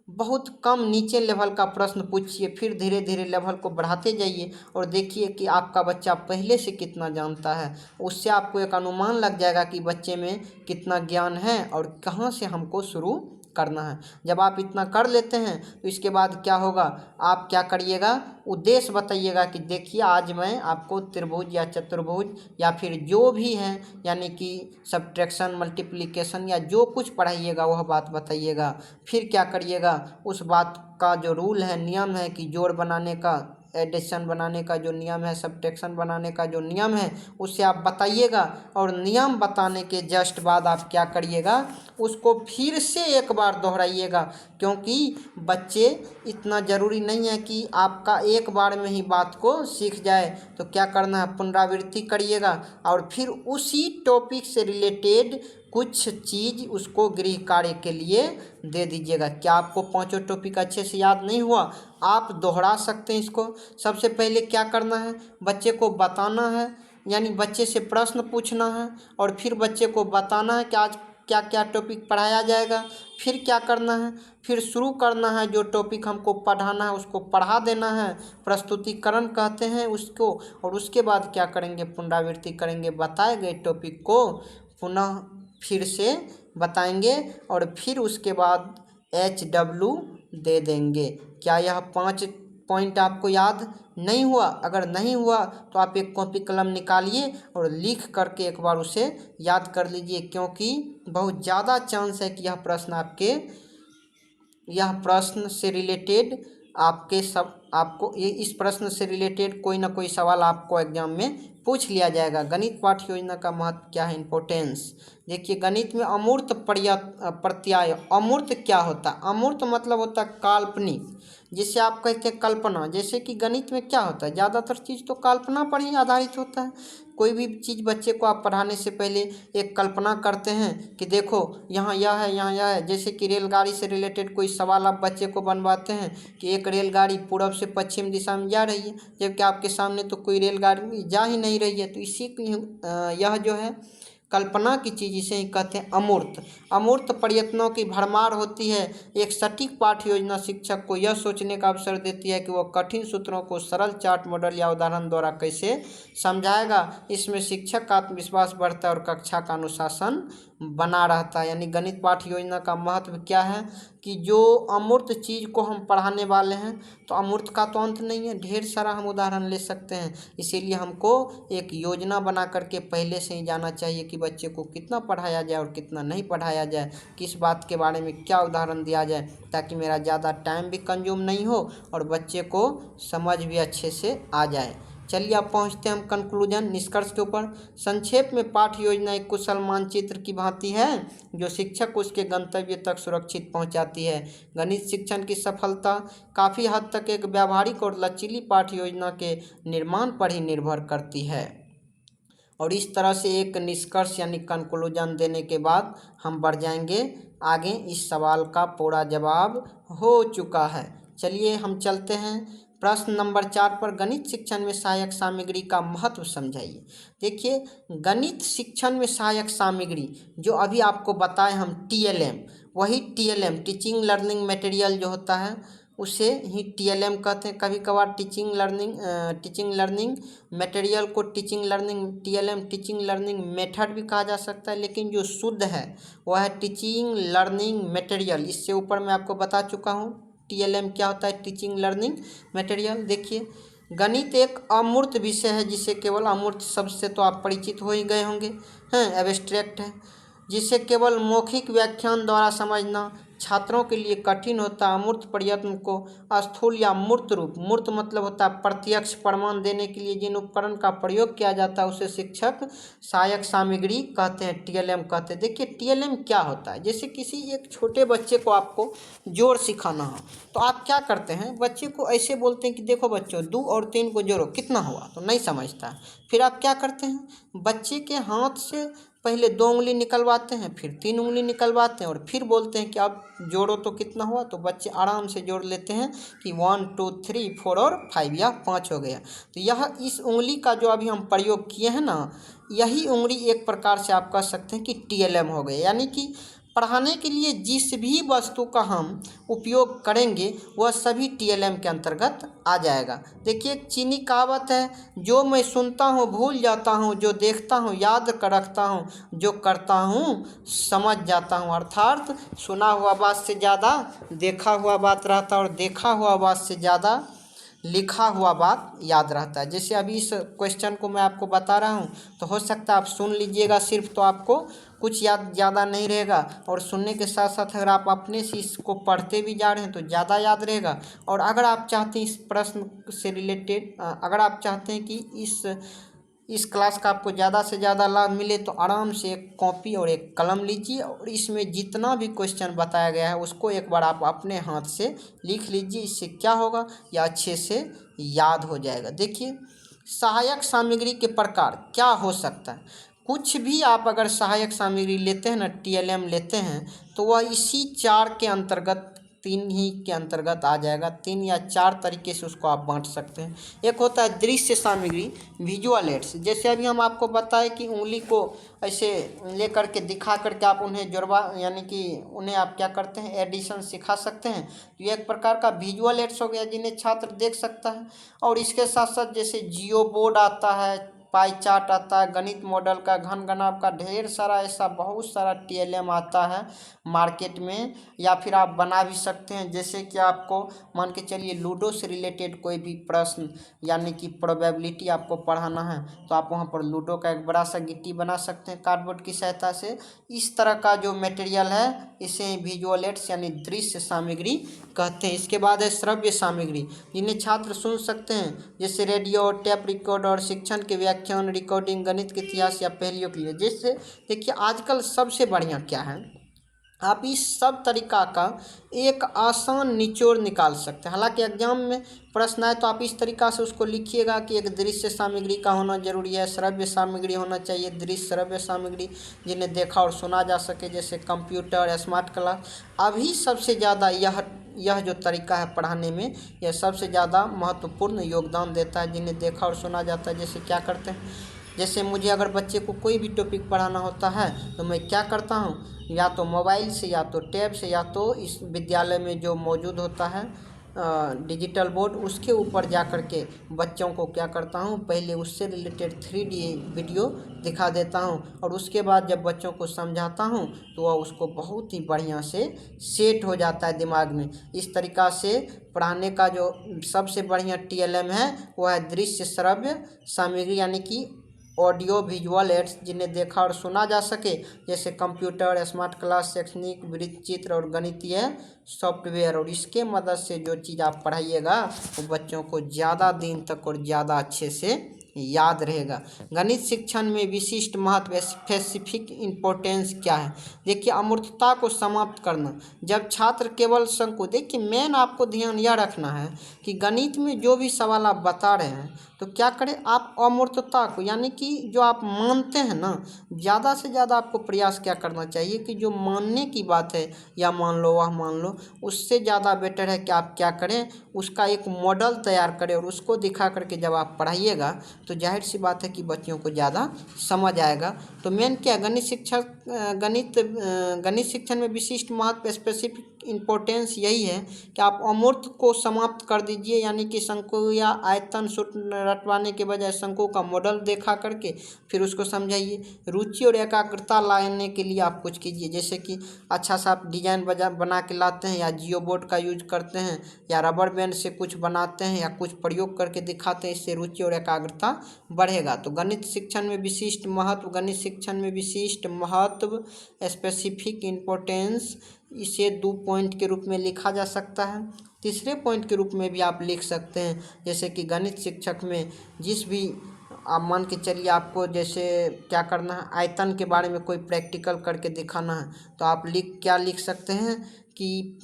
बहुत कम नीचे लेवल का प्रश्न पूछिए, फिर धीरे धीरे लेवल को बढ़ाते जाइए, और देखिए कि आपका बच्चा पहले से कितना जानता है। उससे आपको एक अनुमान लग जाएगा कि बच्चे में कितना ज्ञान है और कहाँ से हमको शुरू करना है। जब आप इतना कर लेते हैं तो इसके बाद क्या होगा, आप क्या करिएगा, उद्देश्य बताइएगा कि देखिए आज मैं आपको त्रिभुज या चतुर्भुज या फिर जो भी है, यानी कि सब्ट्रैक्शन मल्टीप्लिकेशन या जो कुछ पढ़ाइएगा वह बात बताइएगा। फिर क्या करिएगा, उस बात का जो रूल है, नियम है कि जोड़ बनाने का एडिशन बनाने का जो नियम है, सब्ट्रैक्शन बनाने का जो नियम है, उसे आप बताइएगा। और नियम बताने के जस्ट बाद आप क्या करिएगा, उसको फिर से एक बार दोहराइएगा, क्योंकि बच्चे इतना ज़रूरी नहीं है कि आपका एक बार में ही बात को सीख जाए। तो क्या करना है, पुनरावृत्ति करिएगा और फिर उसी टॉपिक से रिलेटेड कुछ चीज़ उसको गृह कार्य के लिए दे दीजिएगा। क्या आपको पांचों टॉपिक अच्छे से याद नहीं हुआ? आप दोहरा सकते हैं इसको। सबसे पहले क्या करना है, बच्चे को बताना है, यानी बच्चे से प्रश्न पूछना है और फिर बच्चे को बताना है कि आज क्या क्या टॉपिक पढ़ाया जाएगा। फिर क्या करना है, फिर शुरू करना है, जो टॉपिक हमको पढ़ाना है उसको पढ़ा देना है, प्रस्तुतिकरण कहते हैं उसको। और उसके बाद क्या करेंगे, पुनरावृत्ति करेंगे, बताए गए टॉपिक को पुनः फिर से बताएंगे और फिर उसके बाद HW दे देंगे। क्या यह 5 पॉइंट आपको याद नहीं हुआ? अगर नहीं हुआ तो आप एक कॉपी कलम निकालिए और लिख करके एक बार उसे याद कर लीजिए, क्योंकि बहुत ज़्यादा चांस है कि यह प्रश्न से रिलेटेड आपको इस प्रश्न से रिलेटेड कोई ना कोई सवाल आपको एग्जाम में पूछ लिया जाएगा। गणित पाठ्य योजना का महत्व क्या है, इम्पोर्टेंस। देखिए, गणित में अमूर्त प्रत्यय, अमूर्त क्या होता है? अमूर्त मतलब होता है काल्पनिक, जिसे आप कहते हैं कल्पना। जैसे कि गणित में क्या होता है, ज़्यादातर चीज़ तो कल्पना पर ही आधारित होता है। कोई भी चीज़ बच्चे को आप पढ़ाने से पहले एक कल्पना करते हैं कि देखो यहाँ यह है, यहाँ यह है। जैसे कि रेलगाड़ी से रिलेटेड कोई सवाल आप बच्चे को बनवाते हैं कि एक रेलगाड़ी पूरब से पश्चिम दिशा में जा रही है, जबकि आपके सामने तो कोई रेलगाड़ी जा ही नहीं रही है। तो यह जो है कल्पना की चीज़, इसे ही कहते हैं अमूर्त। अमूर्त प्रयत्नों की भरमार होती है। एक सटीक पाठ्य योजना शिक्षक को यह सोचने का अवसर देती है कि वह कठिन सूत्रों को सरल चार्ट, मॉडल या उदाहरण द्वारा कैसे समझाएगा। इसमें शिक्षक का आत्मविश्वास बढ़ता है और कक्षा का अनुशासन बना रहता है। यानी गणित पाठ्य योजना का महत्व क्या है कि जो अमूर्त चीज़ को हम पढ़ाने वाले हैं, तो अमूर्त का तो अंत नहीं है, ढेर सारा हम उदाहरण ले सकते हैं। इसीलिए हमको एक योजना बना करके पहले से ही जाना चाहिए कि बच्चे को कितना पढ़ाया जाए और कितना नहीं पढ़ाया जाए, किस बात के बारे में क्या उदाहरण दिया जाए, ताकि मेरा ज़्यादा टाइम भी कंज्यूम नहीं हो और बच्चे को समझ भी अच्छे से आ जाए। चलिए अब पहुंचते हैं हम कंक्लूजन, निष्कर्ष के ऊपर। संक्षेप में पाठ्य योजना एक कुशल मानचित्र की भांति है जो शिक्षक को उसके गंतव्य तक सुरक्षित पहुंचाती है। गणित शिक्षण की सफलता काफ़ी हद तक एक व्यावहारिक और लचीली पाठ्य योजना के निर्माण पर ही निर्भर करती है। और इस तरह से एक निष्कर्ष यानी कंक्लूजन देने के बाद हम बढ़ जाएंगे आगे। इस सवाल का पूरा जवाब हो चुका है। चलिए हम चलते हैं प्रश्न नंबर 4 पर। गणित शिक्षण में सहायक सामग्री का महत्व समझाइए। देखिए, गणित शिक्षण में सहायक सामग्री जो अभी आपको बताए हम TLM, वही TLM टीचिंग लर्निंग मटेरियल जो होता है उसे ही TLM कहते हैं। कभी कभार टीचिंग लर्निंग मटेरियल को TLM टीचिंग लर्निंग मेथड भी कहा जा सकता है, लेकिन जो शुद्ध है वह है टीचिंग लर्निंग मटेरियल। इससे ऊपर मैं आपको बता चुका हूँ TLM क्या होता है, टीचिंग लर्निंग मटेरियल। देखिए, गणित एक अमूर्त विषय है जिसे केवल अमूर्त शब्द से तो आप परिचित हो ही गए होंगे, हैं एब्स्ट्रैक्ट है, जिसे केवल मौखिक व्याख्यान द्वारा समझना छात्रों के लिए कठिन होता है। अमूर्त प्रयत्न को स्थूल या मूर्त रूप, मूर्त मतलब होता है प्रत्यक्ष प्रमाण देने के लिए जिन उपकरण का प्रयोग किया जाता है उसे शिक्षक सहायक सामग्री कहते हैं, TLM कहते हैं। देखिए, TLM क्या होता है, जैसे किसी एक छोटे बच्चे को आपको जोड़ सिखाना हो तो आप क्या करते हैं, बच्चे को ऐसे बोलते हैं कि देखो बच्चों 2 और 3 को जोड़ो, कितना हुआ, तो नहीं समझता। फिर आप क्या करते हैं, बच्चे के हाथ से पहले 2 उंगली निकलवाते हैं, फिर 3 उंगली निकलवाते हैं और फिर बोलते हैं कि अब जोड़ो तो कितना हुआ, तो बच्चे आराम से जोड़ लेते हैं कि 1 2 3 4 और 5 या 5 हो गया। तो यह इस उंगली का जो अभी हम प्रयोग किए हैं ना, यही उंगली एक प्रकार से आप कह सकते हैं कि TLM हो गए। यानी कि पढ़ाने के लिए जिस भी वस्तु का हम उपयोग करेंगे वह सभी TLM के अंतर्गत आ जाएगा। देखिए, एक चीनी कहावत है, जो मैं सुनता हूँ भूल जाता हूँ, जो देखता हूँ याद कर रखता हूँ, जो करता हूँ समझ जाता हूँ। अर्थात सुना हुआ बात से ज़्यादा देखा हुआ बात रहता है और देखा हुआ बात से ज़्यादा लिखा हुआ बात याद रहता है। जैसे अभी इस क्वेश्चन को मैं आपको बता रहा हूँ तो हो सकता है आप सुन लीजिएगा सिर्फ, तो आपको कुछ याद ज़्यादा नहीं रहेगा, और सुनने के साथ साथ अगर आप अपने से इसको पढ़ते भी जा रहे हैं तो ज़्यादा याद रहेगा। और अगर आप चाहते हैं इस प्रश्न से रिलेटेड, अगर आप चाहते हैं कि इस क्लास का आपको ज़्यादा से ज़्यादा लाभ मिले तो आराम से एक कॉपी और एक कलम लीजिए और इसमें जितना भी क्वेश्चन बताया गया है उसको एक बार आप अपने हाथ से लिख लीजिए। इससे क्या होगा, या अच्छे से याद हो जाएगा। देखिए, सहायक सामग्री के प्रकार क्या हो सकता है। कुछ भी आप अगर सहायक सामग्री लेते हैं ना, TLM लेते हैं, तो वह इसी 4 के अंतर्गत, 3 ही के अंतर्गत आ जाएगा। 3 या 4 तरीके से उसको आप बांट सकते हैं। एक होता है दृश्य सामग्री, विजुअल एड्स। जैसे अभी हम आपको बताए कि उंगली को ऐसे लेकर के दिखा करके आप उन्हें जुड़वा, यानी कि उन्हें आप क्या करते हैं, एडिशन सिखा सकते हैं। तो ये एक प्रकार का विजुअल एड्स हो गया जिन्हें छात्र देख सकता है। और इसके साथ साथ जैसे जियो बोर्ड आता है, पाई चार्ट आता है, गणित मॉडल का, घन घनाभ का, ढेर सारा ऐसा बहुत सारा TLM आता है मार्केट में। या फिर आप बना भी सकते हैं। जैसे कि आपको मान के चलिए लूडो से रिलेटेड कोई भी प्रश्न, यानी कि प्रोबेबिलिटी आपको पढ़ाना है, तो आप वहाँ पर लूडो का एक बड़ा सा गिट्टी बना सकते हैं कार्डबोर्ड की सहायता से। इस तरह का जो मटेरियल है इसे विजुअल एड्स यानी दृश्य सामग्री कहते हैं। इसके बाद है श्रव्य सामग्री, जिन्हें छात्र सुन सकते हैं, जैसे रेडियो, टेप रिकॉर्ड और शिक्षण के व्याख्यान, रिकॉर्डिंग, गणित के इतिहास या पहेलियों के लिए। जैसे देखिए, आजकल सबसे बढ़िया क्या है, आप इस सब तरीका का एक आसान निचोड़ निकाल सकते हैं। हालांकि एग्जाम में प्रश्न आए तो आप इस तरीका से उसको लिखिएगा कि एक दृश्य सामग्री का होना जरूरी है, श्रव्य सामग्री होना चाहिए, दृश्य श्रव्य सामग्री जिन्हें देखा और सुना जा सके, जैसे कंप्यूटर, स्मार्ट क्लास। अभी सबसे ज़्यादा यह जो तरीका है पढ़ाने में, यह सबसे ज़्यादा महत्वपूर्ण योगदान देता है, जिन्हें देखा और सुना जाता है। जैसे क्या करते हैं, जैसे मुझे अगर बच्चे को कोई भी टॉपिक पढ़ाना होता है तो मैं क्या करता हूँ, या तो मोबाइल से, या तो टैब से, या तो इस विद्यालय में जो मौजूद होता है डिजिटल बोर्ड, उसके ऊपर जा कर के बच्चों को क्या करता हूँ, पहले उससे रिलेटेड 3D वीडियो दिखा देता हूँ, और उसके बाद जब बच्चों को समझाता हूँ तो वह उसको बहुत ही बढ़िया से सेट हो जाता है दिमाग में। इस तरीक़ा से पढ़ाने का जो सबसे बढ़िया TLM है वह है दृश्य श्रव्य सामग्री, यानी कि ऑडियो विजुअल एड्स, जिन्हें देखा और सुना जा सके, जैसे कंप्यूटर, स्मार्ट क्लास, शैक्षणिक, वृत्त चित्र और गणितीय सॉफ्टवेयर। और इसके मदद से जो चीज़ आप पढ़ाइएगा वो बच्चों को ज़्यादा दिन तक और ज़्यादा अच्छे से याद रहेगा। गणित शिक्षण में विशिष्ट महत्व, स्पेसिफिक इम्पोर्टेंस क्या है। देखिए, अमूर्तता को समाप्त करना। जब छात्र केवल शंकु, देखिए मेन आपको ध्यान यह रखना है कि गणित में जो भी सवाल आप बता रहे हैं तो क्या करें, आप अमूर्तता को, यानी कि जो आप मानते हैं ना, ज़्यादा से ज़्यादा आपको प्रयास क्या करना चाहिए कि जो मानने की बात है, या मान लो वह मान लो, उससे ज़्यादा बेटर है कि आप क्या करें, उसका एक मॉडल तैयार करें और उसको दिखा करके जब आप पढ़ाइएगा तो जाहिर सी बात है कि बच्चों को ज़्यादा समझ आएगा। तो मेन क्या, गणित शिक्षण में विशिष्ट महत्व, स्पेसिफिक इम्पोर्टेंस यही है कि आप अमूर्त को समाप्त कर दीजिए, यानी कि शंकु या आयतन सूत्र रटवाने के बजाय शंकु का मॉडल देखा करके फिर उसको समझाइए। रुचि और एकाग्रता लाने के लिए आप कुछ कीजिए, जैसे कि अच्छा सा आप डिजाइन बना के लाते हैं, या जियो बोर्ड का यूज करते हैं, या रबर बैंड से कुछ बनाते हैं, या कुछ प्रयोग करके दिखाते हैं। इससे रुचि और एकाग्रता बढ़ेगा। तो गणित शिक्षण में विशिष्ट महत्व, स्पेसिफिक इम्पोर्टेंस, इसे 2 पॉइंट के रूप में लिखा जा सकता है। तीसरे पॉइंट के रूप में भी आप लिख सकते हैं, जैसे कि गणित शिक्षक में जिस भी, आप मान के चलिए आपको जैसे क्या करना है, आयतन के बारे में कोई प्रैक्टिकल करके दिखाना है, तो आप क्या लिख सकते हैं कि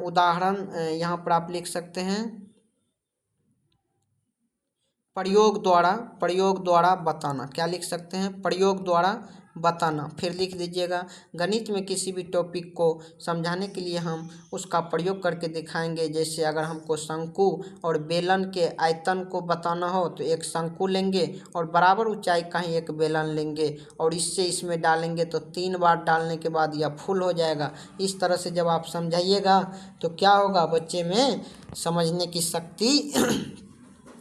उदाहरण यहाँ पर आप लिख सकते हैं, प्रयोग द्वारा बताना। क्या लिख सकते हैं, प्रयोग द्वारा बताना। फिर लिख दीजिएगा, गणित में किसी भी टॉपिक को समझाने के लिए हम उसका प्रयोग करके दिखाएंगे। जैसे अगर हमको शंकु और बेलन के आयतन को बताना हो तो एक शंकु लेंगे और बराबर ऊंचाई का ही एक बेलन लेंगे, और इससे इसमें डालेंगे तो 3 बार डालने के बाद यह फुल हो जाएगा। इस तरह से जब आप समझाइएगा तो क्या होगा, बच्चे में समझने की शक्ति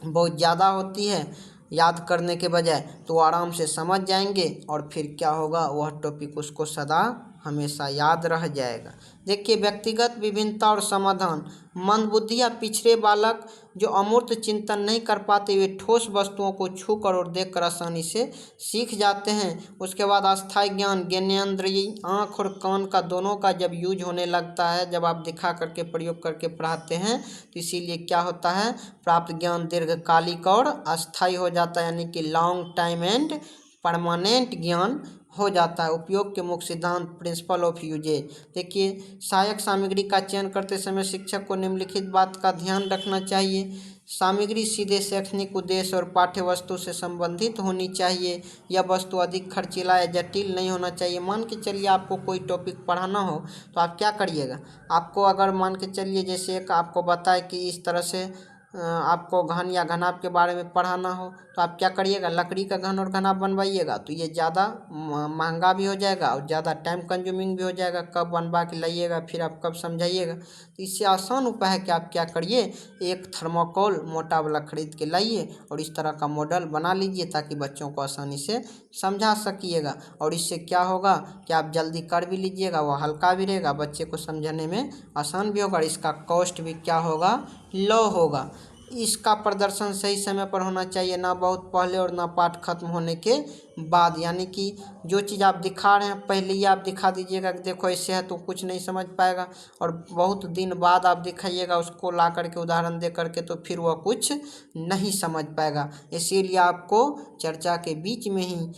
बहुत ज़्यादा होती है, याद करने के बजाय, तो आराम से समझ जाएंगे और फिर क्या होगा, वह टॉपिक उसको सदा हमेशा याद रह जाएगा। देखिए, व्यक्तिगत विभिन्नता और समाधान। मंदबुद्धि या पिछड़े बालक जो अमूर्त चिंतन नहीं कर पाते, वे ठोस वस्तुओं को छूकर और देखकर आसानी से सीख जाते हैं। उसके बाद अस्थायी ज्ञान, ज्ञानेंद्रिय आँख और कान का दोनों का जब यूज होने लगता है, जब आप दिखा करके प्रयोग करके पढ़ाते हैं, तो इसीलिए क्या होता है, प्राप्त ज्ञान दीर्घकालिक और अस्थायी हो जाता है, यानी कि लॉन्ग टाइम एंड परमानेंट ज्ञान हो जाता है। उपयोग के मुख्य सिद्धांत, प्रिंसिपल ऑफ यूजेज। देखिए, सहायक सामग्री का चयन करते समय शिक्षक को निम्नलिखित बात का ध्यान रखना चाहिए। सामग्री सीधे शैक्षणिक उद्देश्य और पाठ्य वस्तु से संबंधित होनी चाहिए। यह वस्तु अधिक खर्चीला या जटिल नहीं होना चाहिए। मान के चलिए आपको कोई टॉपिक पढ़ाना हो तो आप क्या करिएगा, आपको अगर मान के चलिए जैसे एक आपको बताए कि इस तरह से आपको घन या घनाभ के बारे में पढ़ाना हो, तो आप क्या करिएगा, लकड़ी का घन और घनाभ बनवाइएगा। तो ये ज़्यादा महंगा भी हो जाएगा और ज़्यादा टाइम कंज्यूमिंग भी हो जाएगा। कब बनवा के लाइएगा, फिर आप कब समझाइएगा। तो इससे आसान उपाय है कि आप क्या करिए, एक थर्माकोल मोटा वाला खरीद के लाइए और इस तरह का मॉडल बना लीजिए, ताकि बच्चों को आसानी से समझा सकिएगा। और इससे क्या होगा कि आप जल्दी कर भी लीजिएगा, वह हल्का भी रहेगा, बच्चे को समझने में आसान भी होगा और इसका कॉस्ट भी क्या होगा, लो होगा। इसका प्रदर्शन सही समय पर होना चाहिए, ना बहुत पहले और ना पाठ खत्म होने के बाद। यानी कि जो चीज़ आप दिखा रहे हैं पहले ही आप दिखा दीजिएगा कि देखो ऐसे है, तो कुछ नहीं समझ पाएगा। और बहुत दिन बाद आप दिखाइएगा उसको ला करके उदाहरण दे करके, तो फिर वह कुछ नहीं समझ पाएगा। इसीलिए आपको चर्चा के बीच में ही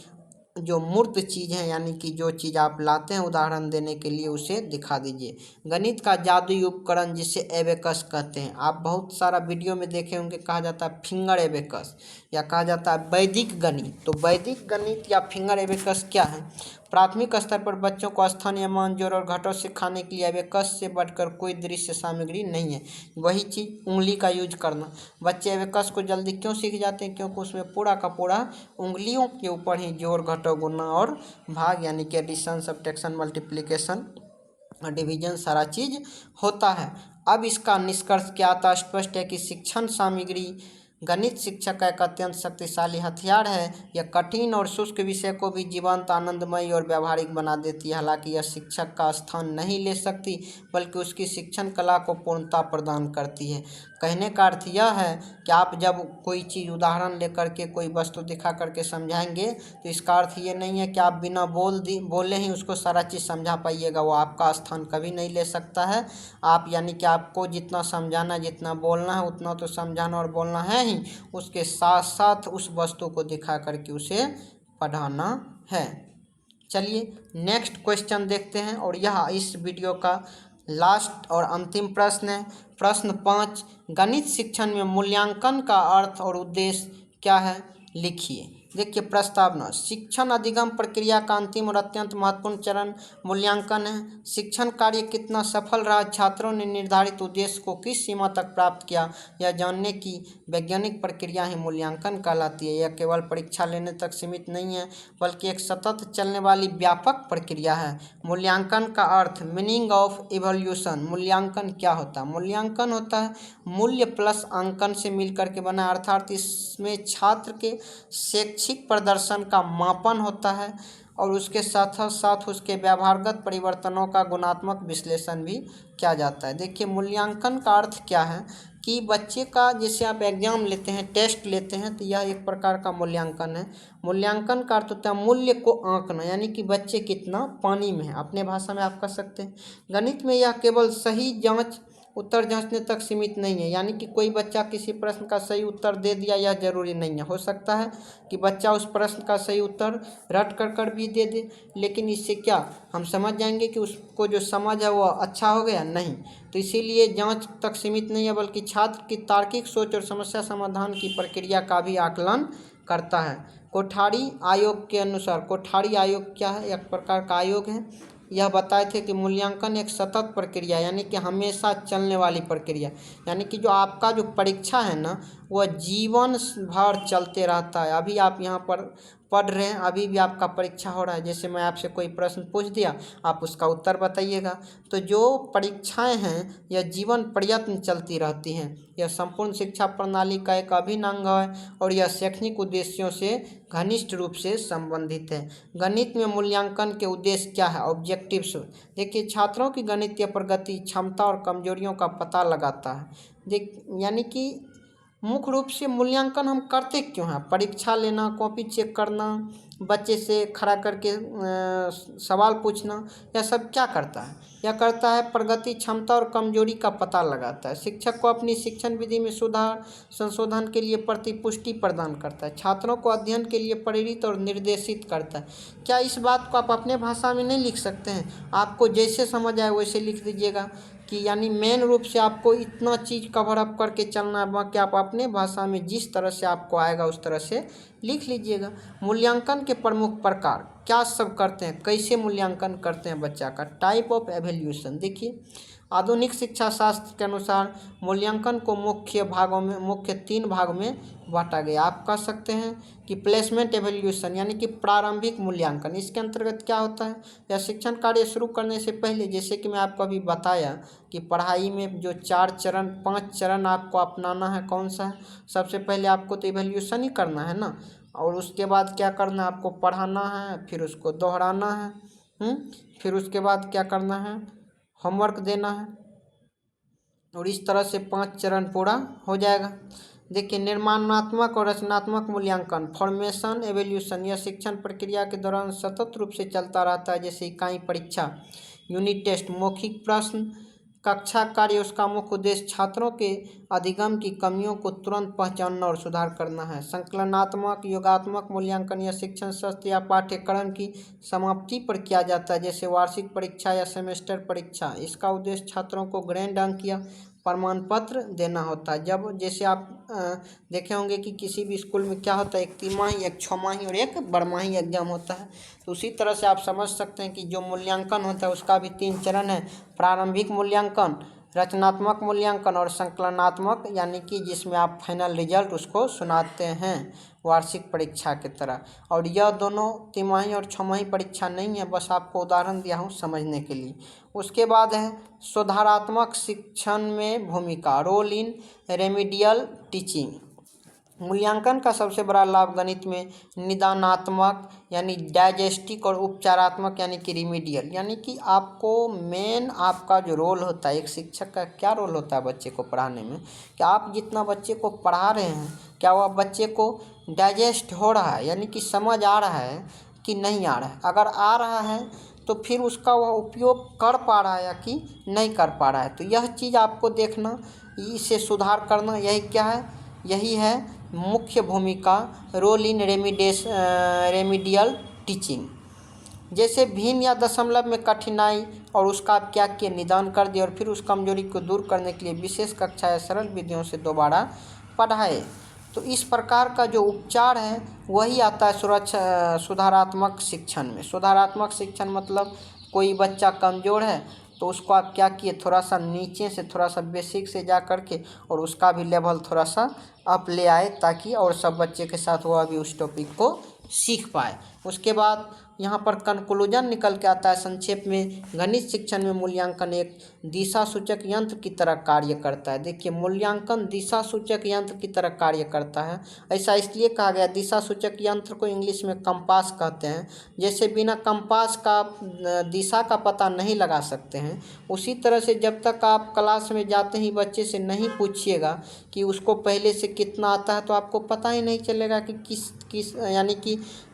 जो मूर्त चीज़ है, यानी कि जो चीज़ आप लाते हैं उदाहरण देने के लिए, उसे दिखा दीजिए। गणित का जादुई उपकरण जिसे एबेकस कहते हैं, आप बहुत सारा वीडियो में देखे होंगे, कहा जाता है फिंगर एबेकस या कहा जाता है वैदिक गणित। तो वैदिक गणित या फिंगर एबेकस क्या है? प्राथमिक स्तर पर बच्चों को स्थानीय मान, जोड़ और घटाव सिखाने के लिए एबेकस से बढ़कर कोई दृश्य सामग्री नहीं है। वही चीज़ उंगली का यूज करना। बच्चे एबेकस को जल्दी क्यों सीख जाते हैं? क्योंकि उसमें पूरा का पूरा उंगलियों के ऊपर ही जोड़, घटाव, गुणा और भाग, यानी कि एडिशन, सब्ट्रैक्शन, मल्टीप्लिकेशन, डिवीजन सारा चीज़ होता है। अब इसका निष्कर्ष क्या आता? स्पष्ट है कि शिक्षण सामग्री गणित शिक्षक का एक अत्यंत शक्तिशाली हथियार है। यह कठिन और शुष्क विषय को भी जीवंत, आनंदमय और व्यावहारिक बना देती है। हालांकि यह शिक्षक का स्थान नहीं ले सकती, बल्कि उसकी शिक्षण कला को पूर्णता प्रदान करती है। कहने का अर्थ यह है कि आप जब कोई चीज़ उदाहरण लेकर के, कोई वस्तु दिखा करके समझाएंगे, तो इसका अर्थ ये नहीं है कि आप बिना बोले ही उसको सारा चीज़ समझा पाइएगा। वो आपका स्थान कभी नहीं ले सकता है। आप यानी कि आपको जितना समझाना, जितना बोलना है, उतना तो समझाना और बोलना है ही, उसके साथ साथ उस वस्तु को दिखा करके उसे पढ़ाना है। चलिए नेक्स्ट क्वेश्चन देखते हैं, और यह इस वीडियो का लास्ट और अंतिम प्रश्न है। प्रश्न 5, गणित शिक्षण में मूल्यांकन का अर्थ और उद्देश्य क्या है? लिखिए। देखिए प्रस्तावना, शिक्षण अधिगम प्रक्रिया का अंतिम और अत्यंत महत्वपूर्ण चरण मूल्यांकन है। शिक्षण कार्य कितना सफल रहा, छात्रों ने निर्धारित उद्देश्य को किस सीमा तक प्राप्त किया, यह जानने की वैज्ञानिक प्रक्रिया ही मूल्यांकन कहलाती है। यह केवल परीक्षा लेने तक सीमित नहीं है, बल्कि एक सतत चलने वाली व्यापक प्रक्रिया है। मूल्यांकन का अर्थ, मीनिंग ऑफ इवोल्यूशन। मूल्यांकन क्या होता है? मूल्यांकन होता है मूल्य प्लस अंकन से मिलकर के बना, अर्थात इसमें छात्र के शैक्षिक प्रदर्शन का मापन होता है और उसके साथ साथ उसके व्यवहारगत परिवर्तनों का गुणात्मक विश्लेषण भी किया जाता है। देखिए मूल्यांकन का अर्थ क्या है कि बच्चे का, जैसे आप एग्जाम लेते हैं, टेस्ट लेते हैं, तो यह एक प्रकार का मूल्यांकन है। मूल्यांकन का अर्थ होता है मूल्य को आंकना, यानी कि बच्चे कितना पानी में है, अपने भाषा में आप कह सकते हैं। गणित में यह केवल सही जांच, उत्तर जांचने तक सीमित नहीं है, यानी कि कोई बच्चा किसी प्रश्न का सही उत्तर दे दिया, यह जरूरी नहीं है। हो सकता है कि बच्चा उस प्रश्न का सही उत्तर रट कर भी दे दे, लेकिन इससे क्या हम समझ जाएंगे कि उसको जो समझ है वो अच्छा हो गया? नहीं। तो इसीलिए जांच तक सीमित नहीं है, बल्कि छात्र की तार्किक सोच और समस्या समाधान की प्रक्रिया का भी आकलन करता है। कोठारी आयोग के अनुसार, कोठारी आयोग क्या है? एक प्रकार का आयोग है। यह बताए थे कि मूल्यांकन एक सतत प्रक्रिया, यानी कि हमेशा चलने वाली प्रक्रिया, यानी कि जो आपका जो परीक्षा है ना, वह जीवन भर चलते रहता है। अभी आप यहाँ पर पढ़ रहे हैं, अभी भी आपका परीक्षा हो रहा है, जैसे मैं आपसे कोई प्रश्न पूछ दिया, आप उसका उत्तर बताइएगा। तो जो परीक्षाएं हैं यह जीवन प्रयत्न चलती रहती हैं। यह संपूर्ण शिक्षा प्रणाली का एक अभिन्न अंग है और यह शैक्षणिक उद्देश्यों से घनिष्ठ रूप से संबंधित है। गणित में मूल्यांकन के उद्देश्य क्या है? ऑब्जेक्टिव्स। देखिए, छात्रों की गणितीय प्रगति, क्षमता और कमजोरियों का पता लगाता है। यानी कि मुख्य रूप से मूल्यांकन हम करते क्यों हैं? परीक्षा लेना, कॉपी चेक करना, बच्चे से खड़ा करके सवाल पूछना, यह सब क्या करता है? यह करता है प्रगति, क्षमता और कमजोरी का पता लगाता है। शिक्षक को अपनी शिक्षण विधि में सुधार संशोधन के लिए प्रतिपुष्टि प्रदान करता है। छात्रों को अध्ययन के लिए प्रेरित और निर्देशित करता है। क्या इस बात को आप अपने भाषा में नहीं लिख सकते हैं? आपको जैसे समझ आए वैसे लिख दीजिएगा कि यानी मेन रूप से आपको इतना चीज़ कवर अप करके चलना है, बाकी आप अपने भाषा में जिस तरह से आपको आएगा उस तरह से लिख लीजिएगा। मूल्यांकन के प्रमुख प्रकार क्या सब करते हैं? कैसे मूल्यांकन करते हैं बच्चा का? Type of evaluation. देखिए, आधुनिक शिक्षा शास्त्र के अनुसार मूल्यांकन को मुख्य 3 भाग में बांटा गया। आप कह सकते हैं कि प्लेसमेंट एवेल्यूशन यानी कि प्रारंभिक मूल्यांकन। इसके अंतर्गत क्या होता है? या शिक्षण कार्य शुरू करने से पहले, जैसे कि मैं आपको अभी बताया कि पढ़ाई में जो 5 चरण आपको अपनाना है, कौन सा है? सबसे पहले आपको तो एवेल्यूशन ही करना है ना, और उसके बाद क्या करना है? आपको पढ़ाना है, फिर उसको दोहराना है, फिर उसके बाद क्या करना है? होमवर्क देना है, और इस तरह से 5 चरण पूरा हो जाएगा। देखिए, निर्माणात्मक और रचनात्मक मूल्यांकन, फॉर्मेशन एवेल्यूशन, यह शिक्षण प्रक्रिया के दौरान सतत रूप से चलता रहता है। जैसे इकाई परीक्षा, यूनिट टेस्ट, मौखिक प्रश्न, कक्षा कार्य। उसका मुख्य उद्देश्य छात्रों के अधिगम की कमियों को तुरंत पहचानना और सुधार करना है। संकलनात्मक योगात्मक मूल्यांकन, यह शिक्षण सत्र या पाठ्यक्रम की समाप्ति पर किया जाता है, जैसे वार्षिक परीक्षा या सेमेस्टर परीक्षा। इसका उद्देश्य छात्रों को ग्रेड अंक या प्रमाण पत्र देना होता है। जब जैसे आप देखे होंगे कि किसी भी स्कूल में क्या होता है, एक तिमाही, एक छमाही और एक बरमाही एग्जाम होता है। तो उसी तरह से आप समझ सकते हैं कि जो मूल्यांकन होता है उसका भी 3 चरण है। प्रारंभिक मूल्यांकन, रचनात्मक मूल्यांकन और संकलनात्मक, यानी कि जिसमें आप फाइनल रिजल्ट उसको सुनाते हैं वार्षिक परीक्षा की तरह। और यह दोनों तिमाही और छमाही परीक्षा नहीं है, बस आपको उदाहरण दिया हूँ समझने के लिए। उसके बाद है सुधारात्मक शिक्षण में भूमिका, रोल इन रेमिडियल टीचिंग। मूल्यांकन का सबसे बड़ा लाभ गणित में निदानात्मक यानी डायजेस्टिक और उपचारात्मक यानी कि रिमीडियल, यानी कि आपको मेन आपका जो रोल होता है, एक शिक्षक का क्या रोल होता है बच्चे को पढ़ाने में, कि आप जितना बच्चे को पढ़ा रहे हैं क्या वह बच्चे को डाइजेस्ट हो रहा है, यानी कि समझ आ रहा है कि नहीं आ रहा है। अगर आ रहा है तो फिर उसका वह उपयोग कर पा रहा है या कि नहीं कर पा रहा है। तो यह चीज़ आपको देखना, इसे सुधार करना, यही क्या है? यही है मुख्य भूमिका, रोल इन रेमिडियल टीचिंग। जैसे भिन्न या दशमलव में कठिनाई और उसका आप क्या किए, निदान कर दिए, और फिर उस कमजोरी को दूर करने के लिए विशेष कक्षा या सरल विधियों से दोबारा पढ़ाए। तो इस प्रकार का जो उपचार है वही आता है सुधारात्मक शिक्षण में। सुधारात्मक शिक्षण मतलब कोई बच्चा कमज़ोर है तो उसको आप क्या किए, थोड़ा सा नीचे से, थोड़ा सा बेसिक से जा कर के और उसका भी लेवल थोड़ा सा अप ले आए, ताकि और सब बच्चे के साथ वह भी उस टॉपिक को सीख पाए। उसके बाद यहाँ पर कंक्लूजन निकल के आता है संक्षेप में, गणित शिक्षण में मूल्यांकन एक दिशा सूचक यंत्र की तरह कार्य करता है। देखिए, मूल्यांकन दिशा सूचक यंत्र की तरह कार्य करता है। ऐसा इसलिए कहा गया, दिशा सूचक यंत्र को इंग्लिश में कंपास कहते हैं। जैसे बिना कंपास का दिशा का पता नहीं लगा सकते हैं, उसी तरह से जब तक आप क्लास में जाते ही बच्चे से नहीं पूछिएगा कि उसको पहले से कितना आता है, तो आपको पता ही नहीं चलेगा कि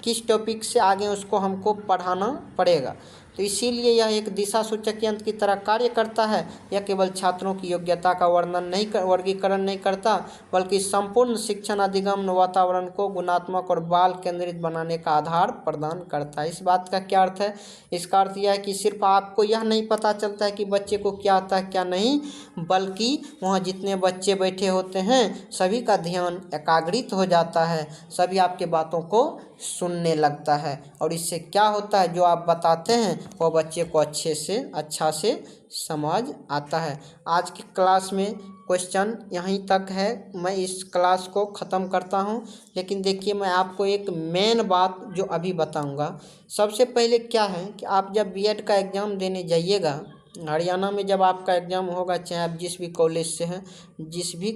किस टॉपिक से आगे उसको हमको पढ़ाना पड़ेगा। तो इसीलिए यह एक दिशा सूचक यंत्र की तरह कार्य करता है। यह केवल छात्रों की योग्यता का वर्गीकरण नहीं करता, बल्कि संपूर्ण शिक्षण अधिगम वातावरण को गुणात्मक और बाल केंद्रित बनाने का आधार प्रदान करता है। इस बात का क्या अर्थ है? इसका अर्थ यह है कि सिर्फ आपको यह नहीं पता चलता है कि बच्चे को क्या आता है क्या नहीं, बल्कि वहाँ जितने बच्चे बैठे होते हैं सभी का ध्यान एकाग्रित हो जाता है, सभी आपके बातों को सुनने लगता है, और इससे क्या होता है, जो आप बताते हैं वह बच्चे को अच्छा से समझ आता है। आज की क्लास में क्वेश्चन यहीं तक है, मैं इस क्लास को ख़त्म करता हूं। लेकिन देखिए, मैं आपको एक मेन बात जो अभी बताऊंगा। सबसे पहले क्या है कि आप जब बीएड का एग्ज़ाम देने जाइएगा, हरियाणा में जब आपका एग्ज़ाम होगा, चाहे आप जिस भी कॉलेज से हैं, जिस भी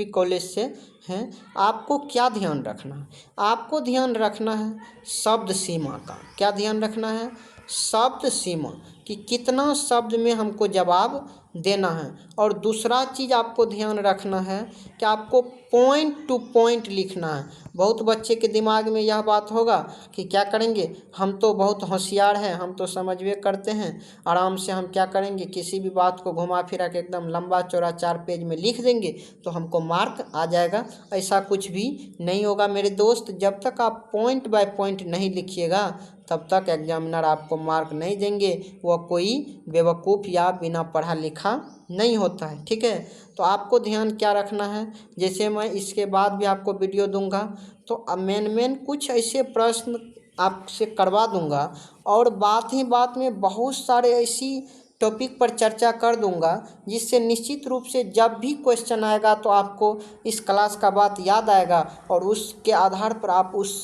कॉलेज से हैं, आपको क्या ध्यान रखना है? आपको ध्यान रखना है शब्द सीमा का। क्या ध्यान रखना है? शब्द सीमा, कि कितना शब्द में हमको जवाब देना है। और दूसरा चीज़ आपको ध्यान रखना है कि आपको पॉइंट टू पॉइंट लिखना है। बहुत बच्चे के दिमाग में यह बात होगा कि क्या करेंगे, हम तो बहुत होशियार हैं, हम तो समझवे करते हैं, आराम से हम क्या करेंगे, किसी भी बात को घुमा फिरा के एकदम लंबा चौड़ा 4 पेज में लिख देंगे तो हमको मार्क आ जाएगा। ऐसा कुछ भी नहीं होगा मेरे दोस्त। जब तक आप पॉइंट बाय पॉइंट नहीं लिखिएगा तब तक एग्जामिनर आपको मार्क नहीं देंगे। वह कोई बेवकूफ़ या बिना पढ़ा लिखा नहीं होता है, ठीक है। तो आपको ध्यान क्या रखना है, जैसे मैं इसके बाद भी आपको वीडियो दूंगा तो अब मेन कुछ ऐसे प्रश्न आपसे करवा दूंगा, और बात ही बात में बहुत सारे ऐसी टॉपिक पर चर्चा कर दूंगा जिससे निश्चित रूप से जब भी क्वेश्चन आएगा तो आपको इस क्लास का बात याद आएगा, और उसके आधार पर आप उस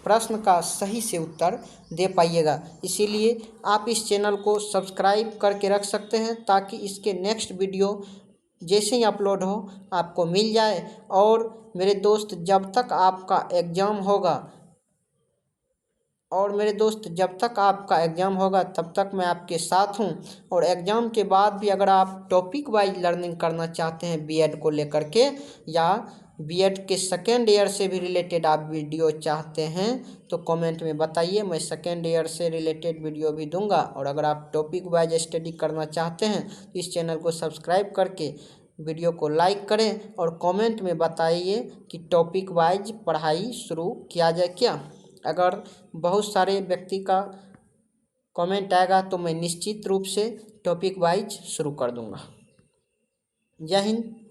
प्रश्न का सही से उत्तर दे पाइएगा। इसीलिए आप इस चैनल को सब्सक्राइब करके रख सकते हैं ताकि इसके नेक्स्ट वीडियो जैसे ही अपलोड हो आपको मिल जाए। और मेरे दोस्त, जब तक आपका एग्ज़ाम होगा तब तक मैं आपके साथ हूं। और एग्ज़ाम के बाद भी अगर आप टॉपिक वाइज लर्निंग करना चाहते हैं बीएड को लेकर के, या बीएड के सेकेंड ईयर से भी रिलेटेड आप वीडियो चाहते हैं तो कमेंट में बताइए, मैं सेकेंड ईयर से रिलेटेड वीडियो भी दूंगा। और अगर आप टॉपिक वाइज स्टडी करना चाहते हैं तो इस चैनल को सब्सक्राइब करके वीडियो को लाइक करें और कमेंट में बताइए कि टॉपिक वाइज पढ़ाई शुरू किया जाए क्या। अगर बहुत सारे व्यक्ति का कमेंट आएगा तो मैं निश्चित रूप से टॉपिक वाइज शुरू कर दूंगा। जय हिंद।